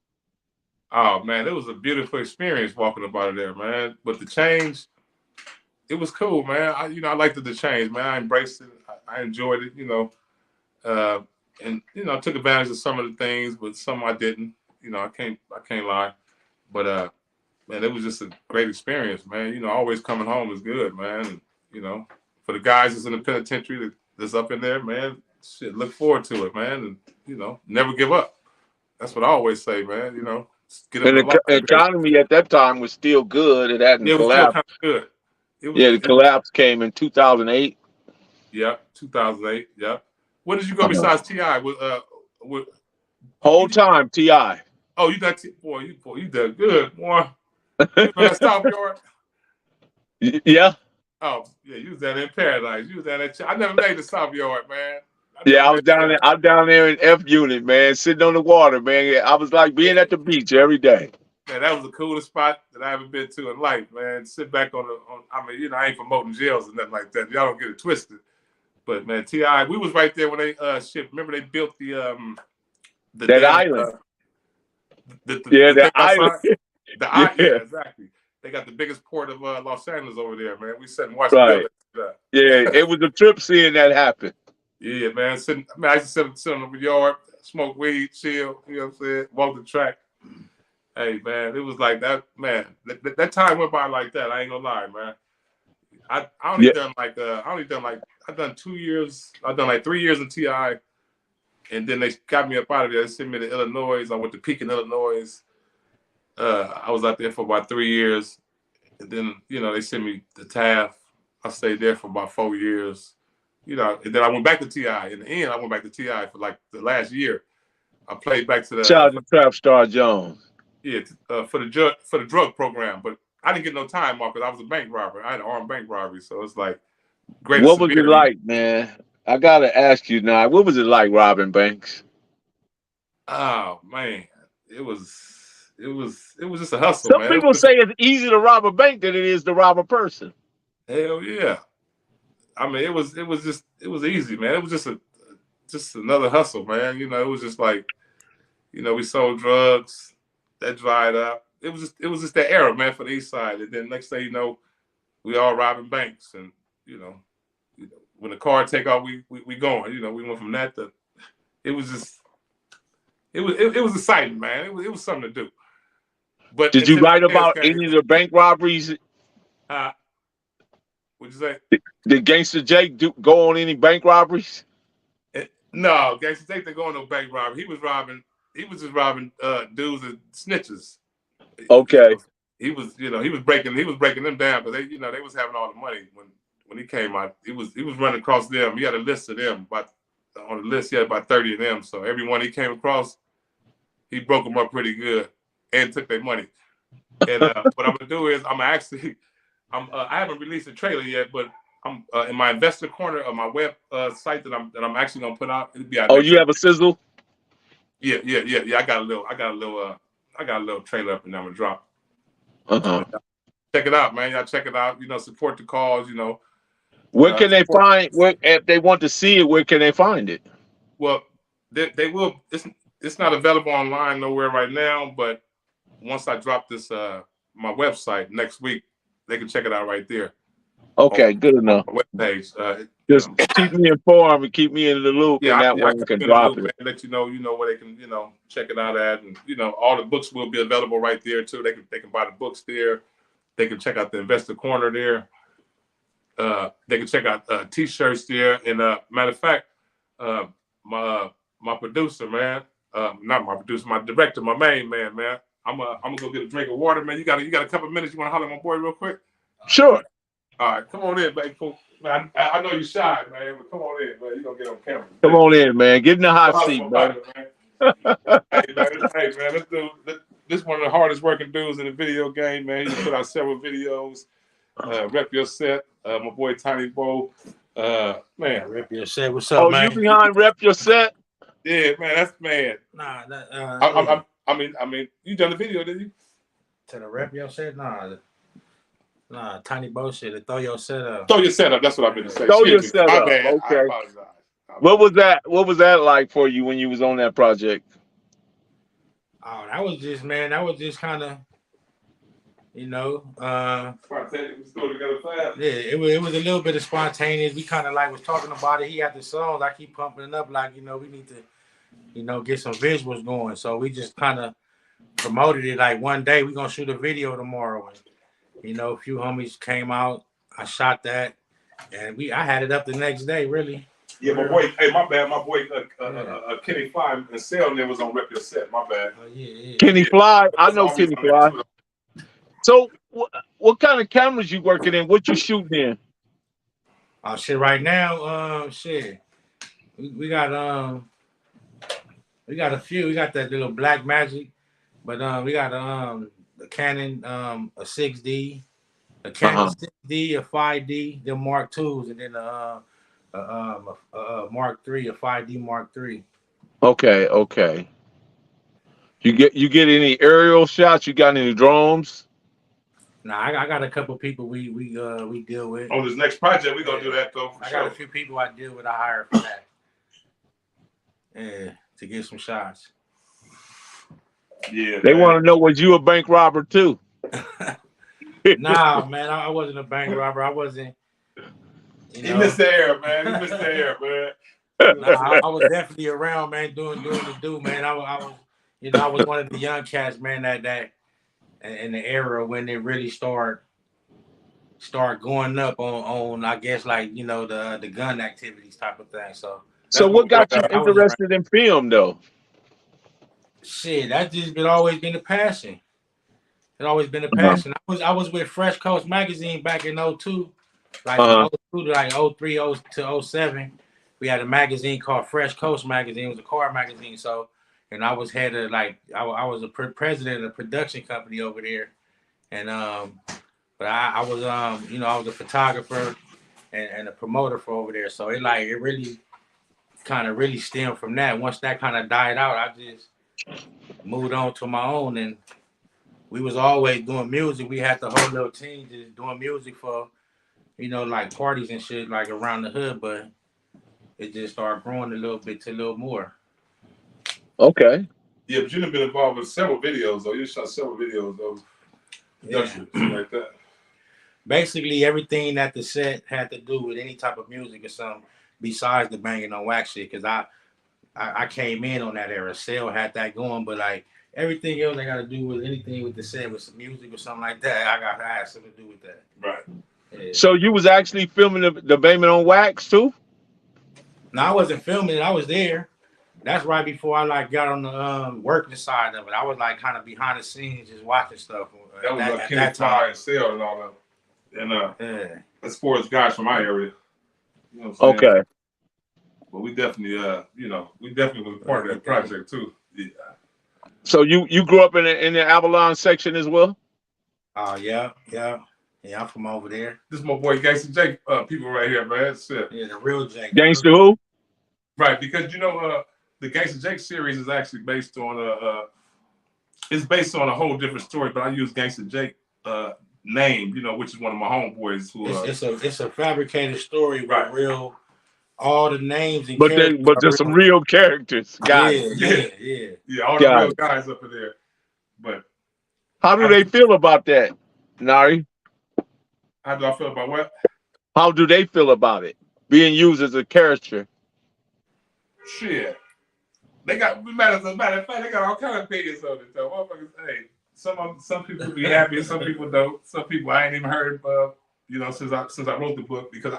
Oh man, it was a beautiful experience walking about there, man. But the change, it was cool, man. I liked the change, man. I embraced it. I enjoyed it, and I took advantage of some of the things, but some I didn't. I can't lie. But man, it was just a great experience, man. Always coming home is good, man. And, for the guys that's in the penitentiary that's up in there, man, shit, look forward to it, man. And, never give up. That's what I always say, man. Get And the economy at that time was still good. It hadn't collapsed. It was still kind of good. The collapse came in 2008. Yep, 2008. Yep. When did you go besides T.I.? With whole time T.I. Oh, you got you did good, boy. You that South Yard? Yeah. Oh, yeah, you was down in Paradise. You was down there. I never made the South Yard, man. I was down there. I'm down there in F Unit, man, sitting on the water, man. I was like being at the beach every day. Man, that was the coolest spot that I ever been to in life, man. Sit back on. I mean, I ain't promoting jails or nothing like that. Y'all don't get it twisted. But man, T.I., we was right there when they remember they built the island. The island. Yeah, exactly. They got the biggest port of Los Angeles over there, man. We sat and watched right. the Yeah, it was a trip seeing that happen. Yeah, man. I used to sit on the yard, smoke weed, chill. You know what I'm saying? Walk the track. Hey, man, it was like that. Man, that time went by like that. I ain't gonna lie, man. I only Yeah. done like I've done 2 years. I've done like 3 years in TI, and then they got me up out of there. They sent me to Illinois. I went to Pekin, Illinois. I was out there for about 3 years, and then they sent me to Taft. I stayed there for about 4 years. And then I went back to TI. In the end, I went back to TI for like the last year. I played back to Shout out to Trap Star Jones. Yeah, for the drug program, but I didn't get no time off because I was a bank robber. I had an armed bank robbery, so it's like greater What was it severity. like, man? I gotta ask you now. What was it like robbing banks? Oh man, it was just a hustle, Some man. people say it's easier to rob a bank than it is to rob a person. Hell yeah. I mean, it was easy, man. It was just another hustle, man. It was just like, we sold drugs. That dried up. It was just that era, man, for the East Side. And then next thing you know, we all robbing banks, and when the car take off, we going. We went from that to. It was exciting, man. It was something to do. But did you write about any of the bank robberies? What'd you say? Did Gangster Jake go on any bank robberies? No, Gangster Jake didn't go on no bank robbery. He was just robbing dudes and snitches. Okay. He was breaking them down because they was having all the money when he came out. He was running across them. He had a list of them, but on the list he had about 30 of them. So everyone he came across, he broke them up pretty good and took their money. And what I'm gonna do is I haven't released a trailer yet, but I'm in my investor corner of my web site that I'm actually gonna put out. It'll be out. Oh, you have a sizzle? Yeah. I got a little trailer up and I'm gonna drop. Check it out, man. Y'all check it out. Support the cause. Where can they find? If they want to see it, where can they find it? Well, they will. It's not available online nowhere right now. But once I drop this my website next week, they can check it out right there. Okay, good enough. On my webpage. Just keep me informed and keep me in the loop, and that way I can drop it. Let you know, where they can, check it out at, and all the books will be available right there too. They can buy the books there. They can check out the investor corner there. They can check out T-shirts there. And matter of fact, my producer, man, not my producer, my director, my main man, I'm gonna go get a drink of water, man. You got a couple of minutes? You want to holler at my boy real quick? Sure. All right, come on in, baby. Man, I know you're shy, man, but come on in, man. You're going to get on camera. Come on in, man. Get in the hot seat, man. Hey, man, this is one of the hardest working dudes in the video game, man. He put out several videos. Rep Your Set. My boy Tiny Bo. Man. Rep Your Set. What's up, man? Oh, you behind Rep Your Set? Yeah, man, that's man. Nah, I mean, you done the video, didn't you? To the Rep Your Set? Nah, Tiny Bo shit. Throw your setup. Throw your setup. That's what I've been to say. Throw your setup. My bad. Okay. I apologize. What was that like for you when you was on that project? Oh, that was just kind of, spontaneous. Go together fast. Yeah, it was a little bit of spontaneous. We kind of like was talking about it. He had the songs. I keep pumping it up like, we need to, get some visuals going. So we just kind of promoted it like one day. We're going to shoot a video tomorrow. And, a few homies came out. I shot that. And I had it up the next day, really. Yeah, my boy. Hey, my bad. My boy, Kenny Fly and Sale there was on Rep Your Set. My bad. Oh, yeah. Kenny Fly. I know Kenny Fly. So, what kind of cameras you working in? What you shooting in? Oh shit! Right now, we got a few. We got that little Black Magic, but we got the Canon a 6D, a Canon 6D, a 5D, the Mark IIs, and then a Mark III, a 5D Mark III. Okay. You get any aerial shots? You got any drones? Nah, I got a couple people we deal with. On this next project, we gonna do that though. I got a few people I deal with. I hire for that. Yeah, to get some shots. Yeah, they want to know, was you a bank robber too? Nah, man, I wasn't a bank robber. I wasn't. He missed the air, man. Nah, I was definitely around, man, doing the do, man. I was, I was one of the young cats, man, that in the era when it really start going up on I guess like the gun activities type of thing. So So That's what what got you I was around. interested in film though? Shit, that's just been always been a passion. It's always been a Uh-huh. passion. I was with Fresh Coast magazine back in '02, like from Uh-huh. '02 to like '03 to '07. We had a magazine called Fresh Coast magazine. It was a car magazine. So, and I was head of like I was a president of a production company over there, and but I was I was a photographer and a promoter for over there. So it really kind of really stemmed from that. Once that kind of died out, I just moved on to my own, and we was always doing music. We had the whole little team just doing music for like parties and shit like around the hood, but it just started growing a little bit to a little more. Okay. Yeah, but you've been involved with several videos, though. You shot several videos, though. Production, something like that. Basically, everything that the set had to do with any type of music or something besides the banging on wax shit, because I came in on that era. Sale had that going, but like everything else I got to do with anything with the set with some music or something like that, I had something to do with that. Right. Yeah. So you was actually filming the Bayman on Wax too? No, I wasn't filming it. I was there. That's right before I like got on the working side of it. I was like kind of behind the scenes, just watching stuff. That was at Kenny that Fly time. and Sale and all that. And Yeah. as far as guys from my area, you know what I'm saying? Okay. But we definitely, we definitely was part of that project too. Yeah. So you grew up in the Avalon section as well? Yeah. I'm from over there. This is my boy Gangster Jake. People right here, man. Shit. Yeah, the real Jake. Gangster who? Right, because the Gangster Jake series is actually based on it's based on a whole different story, but I use Gangster Jake name, which is one of my homeboys who it's a fabricated story with right. Real all the names and But characters. there's some real characters. Got Yeah, all the real guys up in there. But how do they feel about that, Nari? How do I feel about what? How do they feel about it being used as a character? Shit, they got matter of fact, they got all kind of opinions on it though. Motherfuckers, hey, some people be happy, some people don't. Some people I ain't even heard of, since I wrote the book, because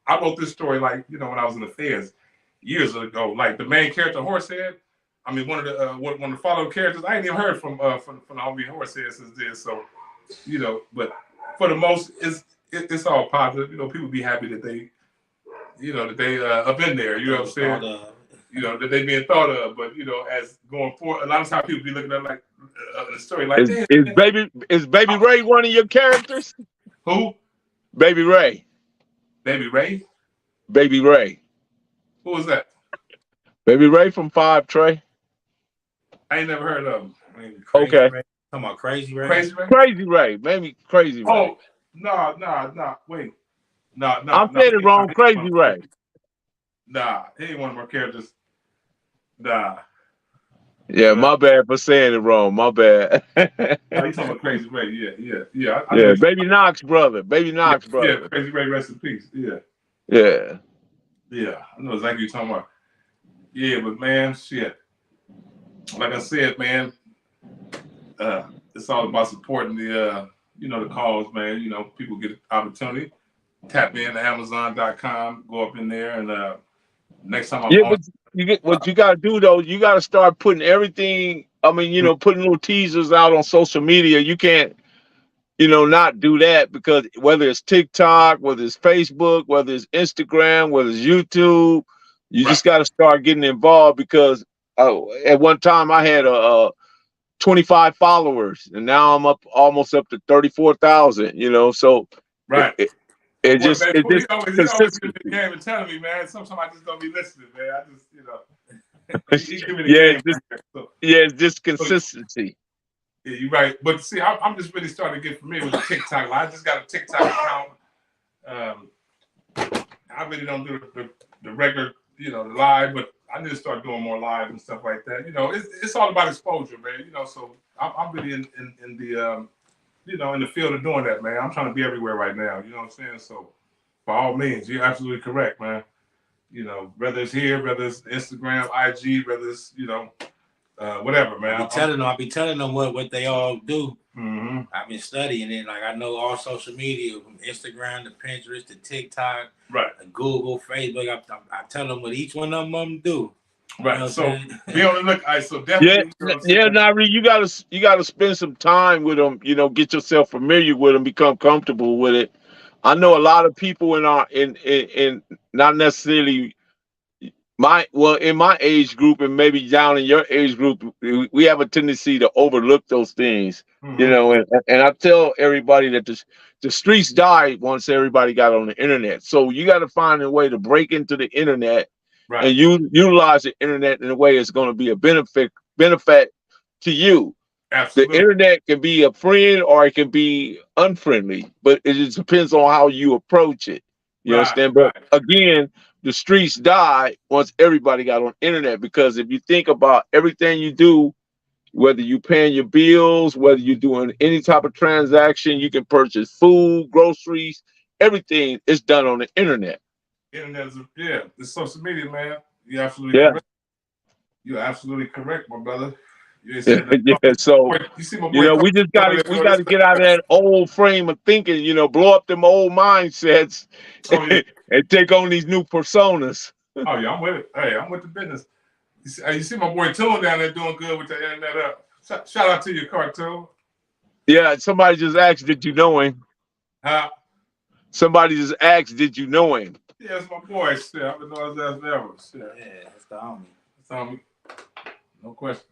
I wrote this story like when I was in the feds years ago. Like the main character Horsehead, I mean one of the follow characters, I ain't even heard from the homie Horsehead since then. So but for the most, it's all positive. People be happy that they up in there. You know what I'm saying? That they being thought of. But as going forward, a lot of times people be looking at like a story like this. Is Baby Ray one of your characters? Who? Baby Ray. Baby Ray? Baby Ray. Who was that? Baby Ray from 5 Trey. I ain't never heard of him. Okay. Ray. Talking about Crazy Ray? Crazy Ray. Maybe Crazy Ray. Oh, no. Wait. No. I'm saying it wrong. Crazy Ray. Nah, he ain't one of my characters. Nah. Yeah, my bad for saying it wrong. My bad. No, you talking about Crazy Ray? Yeah. Yeah, Baby Knox brother. Baby Knox brother. Yeah, Crazy Ray, rest in peace. Yeah. Yeah. Yeah, I know exactly what you're talking about. Yeah, but man, shit. Like I said, man, it's all about supporting the the cause, man. People get opportunity. Tap in to Amazon.com, go up in there, and next time I'm on. What you gotta do though, you gotta start putting everything. I mean, putting little teasers out on social media. You can't, not do that, because whether it's TikTok, whether it's Facebook, whether it's Instagram, whether it's YouTube, you just gotta start getting involved, because at one time I had 25 followers, and now I'm almost up to 34,000. So right. It just he always consistency. in the game and telling me, man. Sometimes I just don't be listening, man. I just, he's giving me the game. It's just consistency. Yeah, you're right. But see, I'm just really starting to get familiar with the TikTok. I just got a TikTok account. I really don't do the regular, the live, but I need to start doing more live and stuff like that. It's all about exposure, man. So I'm really in the in the field of doing that, man. I'm trying to be everywhere right now. You know what I'm saying? So, by all means, you're absolutely correct, man. You know, whether it's here, whether it's Instagram, IG, whether it's, you know, whatever, man. I be telling them what they all do. Mm-hmm. I've been studying it. Like I know all social media, from Instagram to Pinterest to TikTok, right, to Google, Facebook. I tell them what each one of them do. Right. You know so be on the look. So Yeah, definitely. Nairi, you gotta spend some time with them. You know, get yourself familiar with them, become comfortable with it. I know a lot of people in not necessarily in my age group and maybe down in your age group, we have a tendency to overlook those things. Mm-hmm. You know, and I tell everybody that the streets died once everybody got on the internet. So you got to find a way to break into the internet. Right. And you utilize the internet in a way that's going to be a benefit to you. Absolutely. The internet can be a friend or it can be unfriendly, but it just depends on how you approach it. You understand? But again, the streets died once everybody got on internet, because if you think about everything you do, whether you paying your bills, whether you're doing any type of transaction, you can purchase food, groceries, everything is done on the internet. Internet is, the social media, man. You're absolutely correct. You're absolutely correct, my brother. So you see my boy, you know, we just gotta get out of that old frame of thinking, you know, blow up them old mindsets and take on these new personas. Oh yeah, I'm with it. Hey, I'm with the business. You see my boy Toon down there doing good with the internet up. Shout out to you, Cartoon. Yeah, somebody just asked, did you know him? Huh? Somebody just asked, did you know him? Yeah, it's my boy. Shit, I've been knowing his ass forever. Shit. Yeah, that's the homie. That's homie. No question.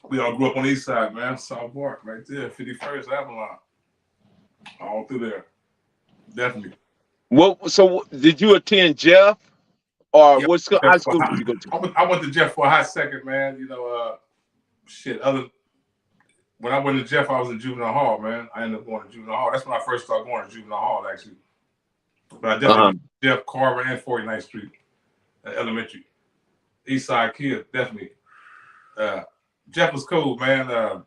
We all grew up on the east side, man. South Park, right there, 51st Avalon. All through there. Definitely. So did you attend Jeff? Or yeah, what high school did you go to? I went to Jeff for a hot second, man. You know, when I went to Jeff, I was in juvenile hall, man. I ended up going to juvenile hall. That's when I first started going to juvenile hall, actually. But I definitely went to Jeff, Carver, and 49th Street, elementary. East side kid, definitely. Jeff was cool, man.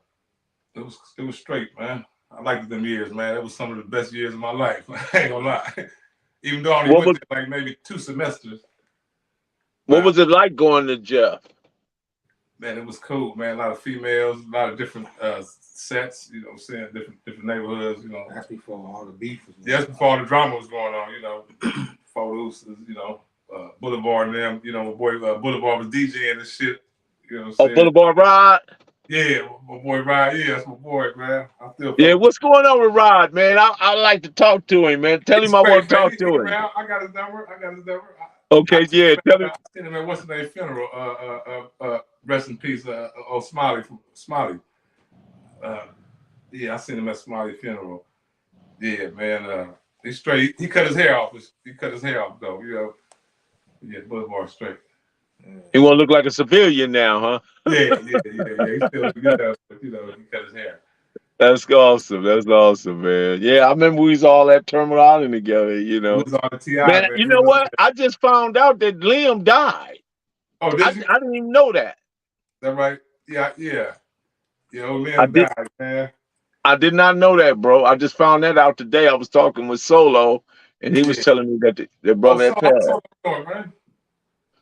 It was straight, man. I liked them years, man. It was some of the best years of my life. I ain't gonna lie. Even though I only went there like maybe 2 semesters. What was it like going to Jeff? Man, it was cool, man. A lot of females, a lot of different sets, you know what I'm saying? Different neighborhoods, you know. That's before all the beef was going on. That's before all the drama was going on, you know. Photos, you know, Boulevard and them, you know, my boy Boulevard was DJing and shit. You know what I'm saying? Boulevard Rod? Yeah, my boy Rod. Yeah, that's my boy, man. What's going on with Rod, man? I like to talk to him, man. Tell him I want to talk to him. I got his number. Okay, yeah. Tell him. I seen him at what's his name funeral. Rest in peace. Smiley from Smiley. Yeah, I seen him at Smiley funeral. Yeah, man. He's straight. He cut his hair off. He cut his hair off though. You know. Yeah, Boulevard straight. He want to look like a civilian now, huh? Yeah. He still good, but you know, he cut his hair. That's awesome. That's awesome, man. Yeah, I remember we was all at Terminal Island together, you know. Man, you know what? I just found out that Liam died. Oh, did you? I didn't even know that. Is that right? Yeah. Liam died, man. I did not know that, bro. I just found that out today. I was talking with Solo, and he was telling me that their brother had passed.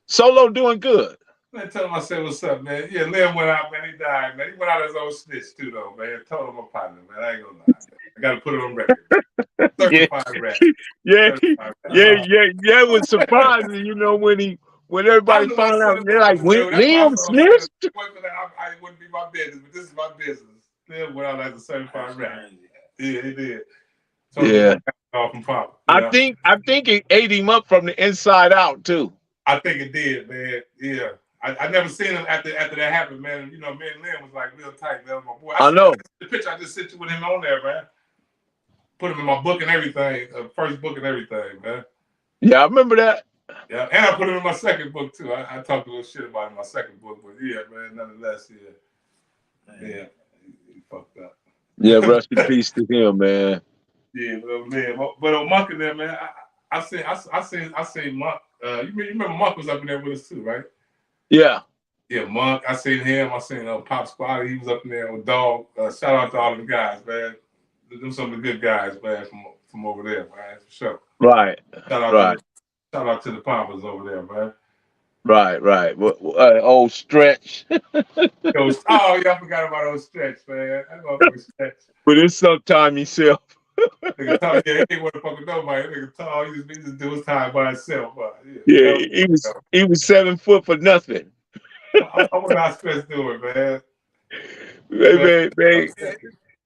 Solo doing good. Man, tell him I said what's up, man. Yeah, Liam went out, man. He died, man. He went out as old snitch too, though, man. Told him my partner, man. I ain't gonna lie. I gotta put it on record. Certified rat. Yeah. It was surprising, you know, when everybody found out. They're like, Liam snitched? It wouldn't be my business, but this is my business. Liam went out as a certified rat. Yeah, he did. Yeah. I think it ate him up from the inside out too. I think it did, man. Yeah. I never seen him after that happened, man. You know, me and Liam was like real tight. That was my boy. I know. The picture I just sent you with him on there, man. Put him in my book and everything. First book and everything, man. Yeah, I remember that. Yeah, and I put him in my second book too. I talked a little shit about it in my second book, but yeah, man, nonetheless, yeah, he fucked up. Yeah, rest in peace to him, man. Yeah, but Monk in there, man. I seen Monk. You remember Monk was up in there with us too, right? Yeah. Yeah, Monk. I seen him. I seen Pop Spotty. He was up in there with Dog. Shout out to all them guys, man. Them some of the good guys, man, from over there, man, for sure. Right. Right. Shout out to the Poppers over there, man. Right. Old Stretch. Oh, yeah, I forgot about old Stretch, man. That motherfucker Stretch. But it's sometime himself. Nigga tall, yeah, he ain't want to fuck with nobody. Nigga tall, he just do his time by himself. Yeah, he was 7 foot for nothing. I wonder how Stretch do it, man. Man,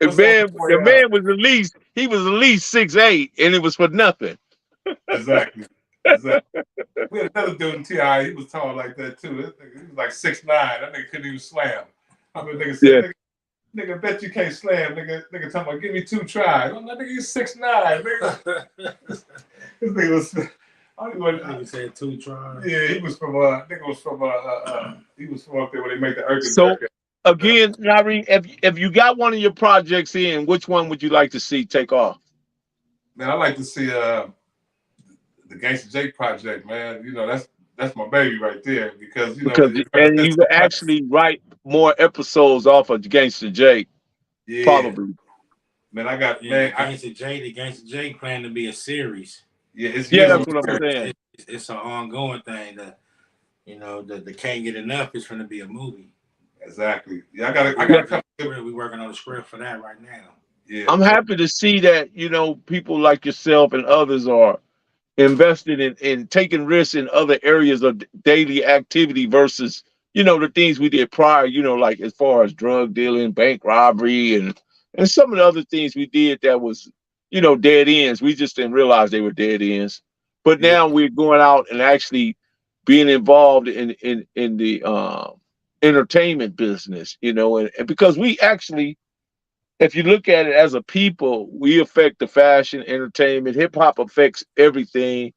What's up the man was at least 6'8", and it was for nothing. Exactly. We had another dude in TI. He was tall like that too. He was like 6'9". That nigga couldn't even slam. I mean, nigga said, nigga, bet you can't slam. Nigga talking about give me 2 tries. I'm like, nigga, you 6'9". Nigga. This nigga was. Nigga said 2 tries. Yeah, he was from. Nigga was from. He was from up there where they make the Urkin. So again, Nari, if you got one of your projects in, which one would you like to see take off? Man, I like to see the Gangster Jake project, man. You know, that's my baby right there because you actually write more episodes off of Gangster Jake. Yeah. Probably. Man, I got the Gangster Jake plan to be a series. Yeah, that's what I'm saying. It's an ongoing thing that the can't get enough is going to be a movie. Exactly. Yeah, I got we're working on the script for that right now. Yeah. I'm happy to see that, people like yourself and others are invested in taking risks in other areas of daily activity versus, the things we did prior, like as far as drug dealing, bank robbery, and some of the other things we did that was, dead ends. We just didn't realize they were dead ends. But now we're going out and actually being involved in the entertainment business, and because we actually, if you look at it as a people, we affect the fashion, entertainment, hip hop affects everything.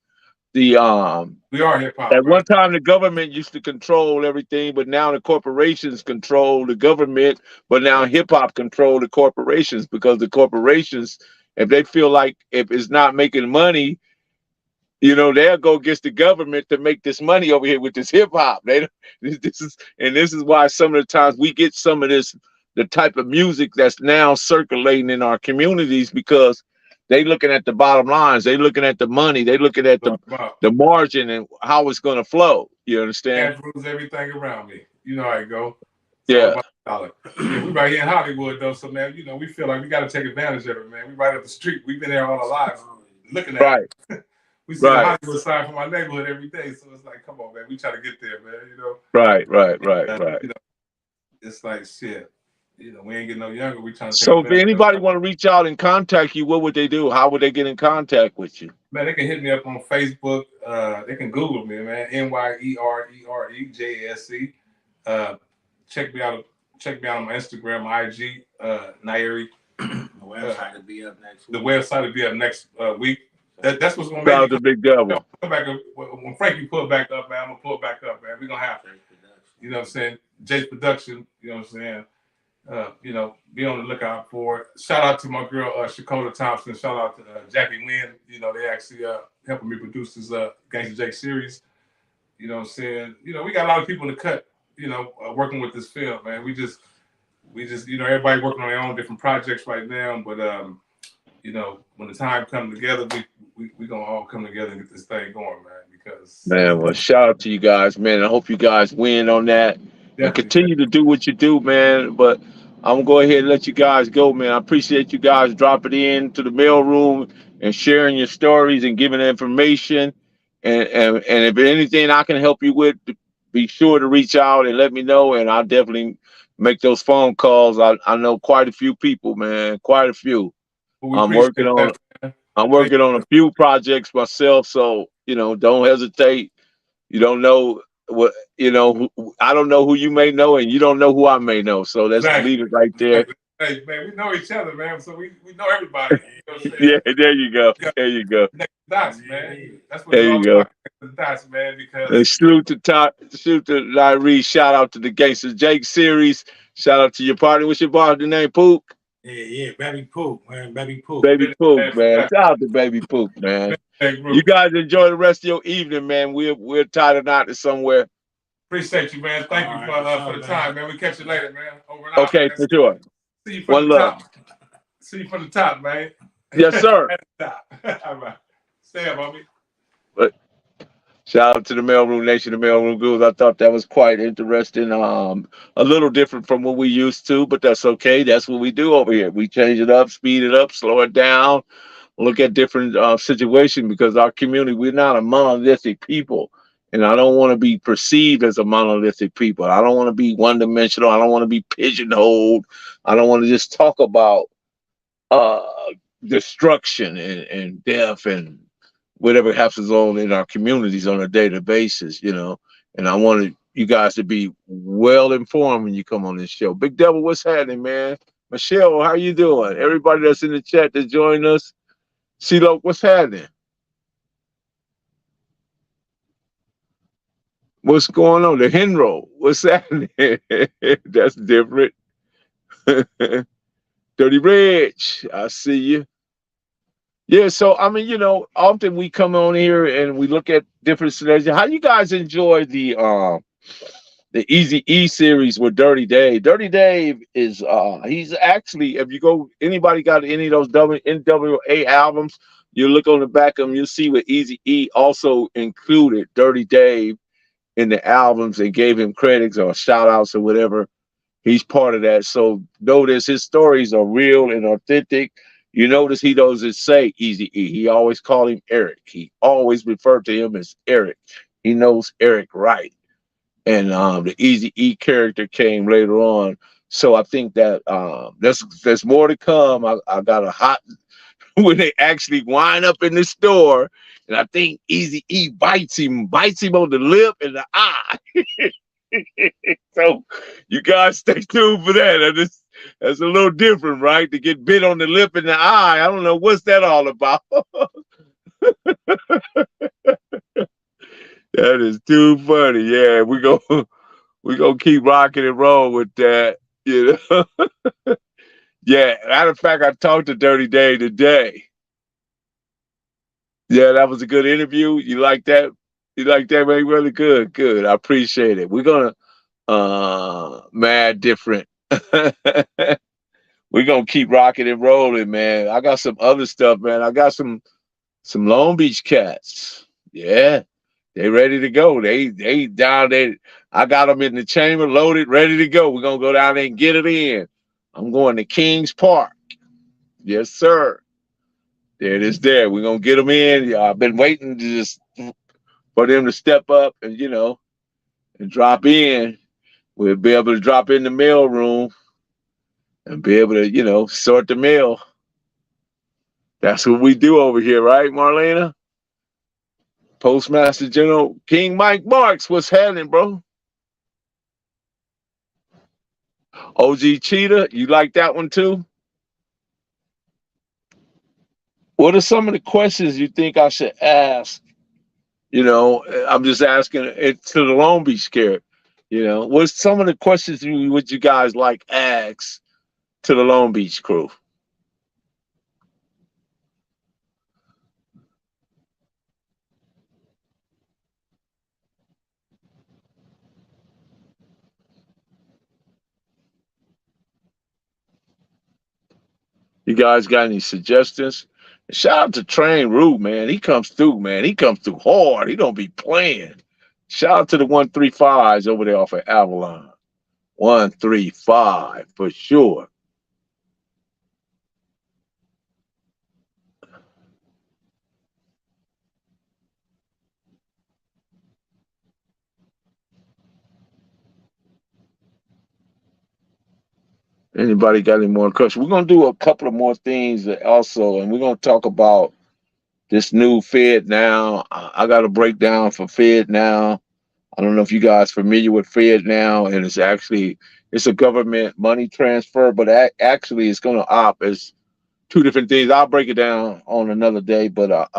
We are hip hop. At one time, the government used to control everything, but now the corporations control the government. But now hip hop control the corporations because the corporations, if they feel like if it's not making money, they'll go against the government to make this money over here with this hip hop. This is why some of the times we get some of this, the type of music that's now circulating in our communities because they looking at the bottom lines, they looking at the money, they looking at the margin and how it's going to flow. You understand? That rules everything around me. You know how it go. Yeah. We right here in Hollywood though, so man, we feel like we got to take advantage of it, man. We right up the street. We've been there all our lives, looking at it. We see the Hollywood sign from our neighborhood every day, so it's like, come on, man, we try to get there, man. Right. It's like shit. We ain't getting no younger. We trying to. So if anybody want to reach out and contact you, what would they do? How would they get in contact with you? Man, they can hit me up on Facebook. They can Google me, man. NYEREREJASC. Check me out on my Instagram, my IG, Nairi. The website will be up next week. The website will be up next week. That's what's gonna make the big devil. When Frankie pull back up, man, I'm gonna pull back up, man. We're gonna have to. You know what I'm saying? Jake's production, you know what I'm saying? Be on the lookout for it. Shout out to my girl Shakota Thompson. Shout out to Jackie Lynn. They actually helping me produce this Gangster Jake series. You know what I'm saying? We got a lot of people in the cut, working with this film, man. We just everybody working on their own different projects right now, but when the time comes together, we gonna all come together and get this thing going, man. Well, shout out to you guys, man. I hope you guys win on that. Definitely. And continue to do what you do, man. But I'm gonna go ahead and let you guys go, man. I appreciate you guys dropping in to the mailroom and sharing your stories and giving information. And if anything I can help you with, be sure to reach out and let me know, and I'll definitely make those phone calls. I know quite a few people, man. Quite a few. I'm working on a few projects myself, so don't hesitate. You don't know what I don't know who you may know, and you don't know who I may know. So let's leave it right there. Hey man, we know each other, man. So we know everybody. Yeah, there you go. There you go. Dots, man. That's what there you go. Dots, man. Because and salute to Larry. Shout out to the Gangster Jake series. Shout out to your partner. What's your partner name? Pook. Yeah, Baby Pook, man. Baby Pook. Baby Pook, man. Shout out to Baby Pook, man. You guys enjoy the rest of your evening, man. We're tied or not to somewhere. Appreciate you, man. Thank you for the time, man. We catch you later, man. Over and okay, out, for sure. See you from the top. See you from the top, man. Yes, sir. All right. Stab on me. But shout out to the Mailroom Nation, the Mailroom Ghouls. I thought that was quite interesting. A little different from what we used to, but that's okay. That's what we do over here. We change it up, speed it up, slow it down, look at different situations because our community, we're not a monolithic people. And I don't want to be perceived as a monolithic people. I don't want to be one dimensional. I don't want to be pigeonholed. I don't want to just talk about uh, destruction and death and whatever happens on in our communities on a daily basis. And I wanted you guys to be well informed when you come on this show. Big Devil, what's happening, man? Michelle, how you doing? Everybody that's in the chat that joined us. CeeLo, what's happening? What's going on? The Henro, what's happening? That's different. Dirty Rich, I see you. Yeah, so I mean, often we come on here and we look at different scenarios. How you guys enjoy the Easy E series with Dirty Dave? Dirty Dave is he's actually, if you go, anybody got any of those NWA albums, you look on the back of them, you'll see what Easy E also included Dirty Dave in the albums and gave him credits or shout outs or whatever. He's part of that. So notice his stories are real and authentic. You notice he doesn't say Easy E. He always called him Eric. He always referred to him as Eric. He knows Eric right. And the Easy E character came later on. So I think that there's more to come. I got a hot when they actually wind up in the store, and I think Easy E bites him on the lip and the eye. So you guys stay tuned for that. That's a little different, right? To get bit on the lip and the eye. I don't know what's that all about. That is too funny. Yeah, we gonna keep rocking and roll with that. Yeah, matter of fact, I talked to Dirty Dave today. Yeah, that was a good interview. You like that? You like that, man? Really good, good. I appreciate it. We're gonna mad different. We're gonna keep rocking and rolling, man. I got some other stuff, man. I got some Long Beach cats. Yeah, they ready to go. They down there. I got them in the chamber, loaded, ready to go. We're gonna go down there and get it in. I'm going to Kings Park. Yes, sir. There it is there. We're going to get them in. I've been waiting for them to step up and, and drop in. We'll be able to drop in the mail room and be able to, sort the mail. That's what we do over here, right, Marlena? Postmaster General King Mike Marks, what's happening, bro? OG Cheetah, you like that one too? What are some of the questions you think I should ask? I'm just asking it to the Long Beach scared. What's some of the questions would you guys like ask to the Long Beach crew? You guys got any suggestions? Shout out to Train Rue, man. He comes through, man. He comes through hard. He don't be playing. Shout out to the 135s over there off of Avalon. 135 for sure. Anybody got any more questions? We're gonna do a couple of more things also, and we're gonna talk about this new Fed Now. I got a breakdown for Fed Now. I don't know if you guys are familiar with Fed Now, and it's a government money transfer, but actually it's gonna opt as two different things. I'll break it down on another day, but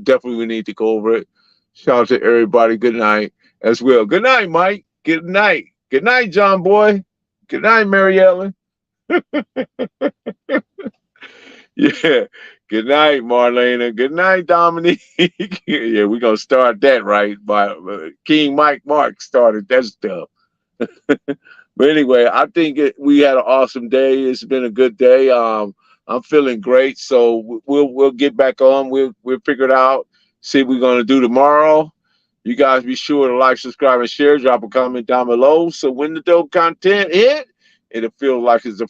definitely we need to go over it. Shout out to everybody. Good night as well. Good night, Mike. Good night. Good night, John Boy. Good night, Mary Ellen. Yeah. Good night, Marlena. Good night, Dominique. Yeah, we're going to start that right. By King Mike Mark started that stuff. But anyway, I think we had an awesome day. It's been a good day. I'm feeling great. So we'll get back on. We'll figure it out. see what we're going to do tomorrow. You guys be sure to like, subscribe, and share. Drop a comment down below. So when the dope content hit, it'll feel like it's the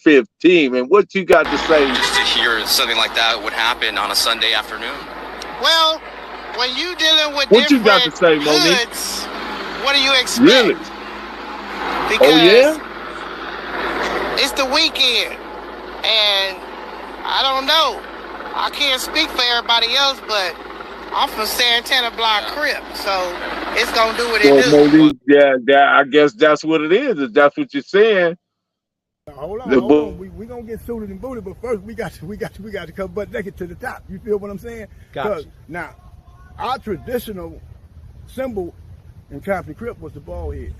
fifth team. And what you got to say? Just to hear something like that would happen on a Sunday afternoon. Well, when you dealing with what you got to say, Monique? Hoods, what do you expect? Really? Because oh yeah, it's the weekend, and I don't know. I can't speak for everybody else, but I'm from Santana Block Crip, so it's gonna do what it do. Monique, yeah, I guess that's what it is. If that's what you're saying. Hold on. We gonna get suited and booted, but first we got to come butt naked to the top. You feel what I'm saying? Gotcha. Now, our traditional symbol in Compton Crip was the bald head,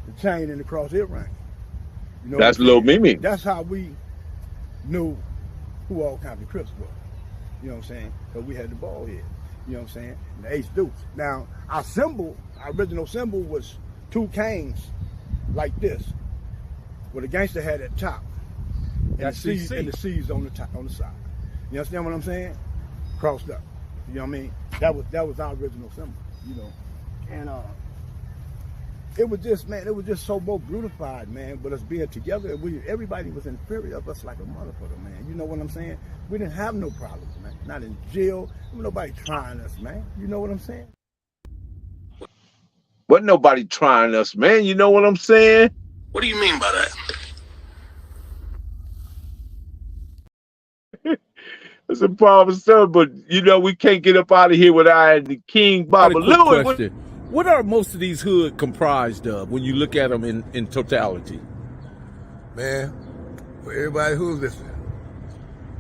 the chain and the crosshead ring. You know, that's Lil Mimi. That's how we knew who all Compton Crips were. You know what I'm saying? Because we had the bald head. You know what I'm saying? And the Ace Dukes. Now, our original symbol was two canes like this, where the gangster had at top, and the C's on the top, on the side. You understand what I'm saying? Crossed up. You know what I mean? That was our original symbol. You know, and it was just, man, it was just so more brutified, man. But us being together, everybody was inferior of us like a motherfucker, man. You know what I'm saying? We didn't have no problems, man. Not in jail. Nobody trying us, man. You know what I'm saying? Wasn't nobody trying us, man. You know what I'm saying? What do you mean by that? It's a problem, sir, but you know we can't get up out of here without the King Baba Lewis. What are most of these hood comprised of when you look at them in totality? Man, for everybody who's listening,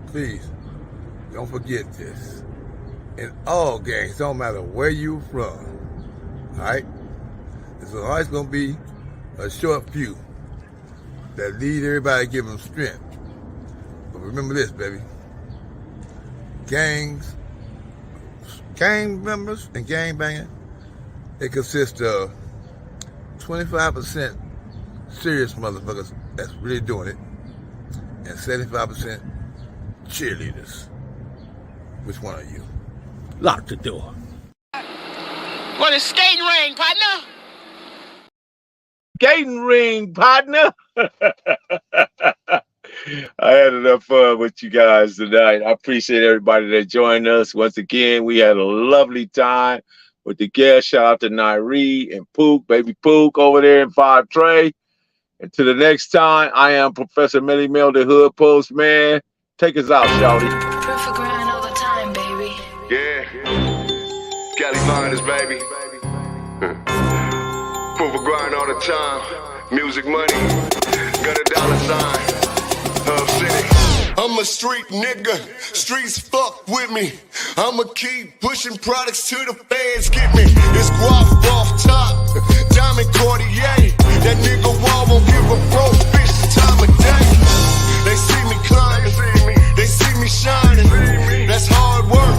please don't forget this. In all gangs, don't matter where you from, all right? There's always going to be a short few that lead everybody, give them strength. But remember this, baby. Gang members and gang banging, it consists of 25% serious motherfuckers that's really doing it, and 75% cheerleaders. Which one are you? Lock the door. Well, the skating ring, partner. Skating ring, partner. I had enough fun with you guys tonight. I appreciate everybody that joined us. Once again, we had a lovely time with the guests. Shout out to Nairi and Pook, baby Pook over there in 5 Trey. Until the next time, I am Professor Melly Mel, the Hood Postman. Take us out, shawty. For grind all the time, baby. Yeah. Cali Miners, baby. Proof of grind all the time. Music money. Got a dollar sign. Hub City. I'm a street nigga. Streets fuck with me. I'ma keep pushing products till the fans get me. It's guap off top. Diamond Cartier. That nigga wall won't give a broke bitch the time of day. They see me climbing. They see me shining. That's hard work.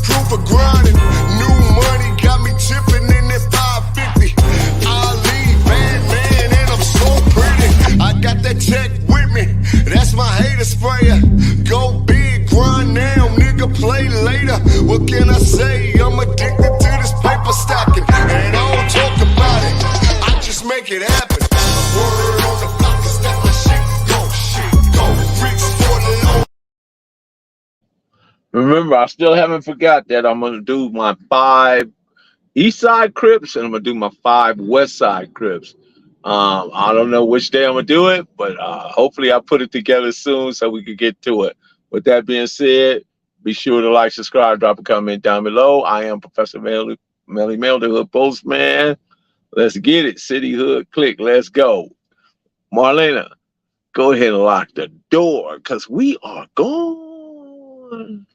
Proof of grinding. New money got me tipping in that 550. I leave bad man and I'm so pretty. I got that tech with me. That's my hater sprayer. Go big, grind now, nigga, play later. What can I say? I'm addicted to this paper stacking. And I don't talk about it, I just make it happen. Word on the block is that my shit go. Reach for the low. Remember, I still haven't forgot that I'm going to do my 5 East Side Crips and I'm going to do my 5 West Side Crips. I don't know which day I'm going to do it, but hopefully I'll put it together soon so we can get to it. With that being said, be sure to like, subscribe, drop a comment down below. I am Professor Melly Mel, the Hood Postman. Let's get it. City Hood Click. Let's go. Marlena, go ahead and lock the door because we are gone.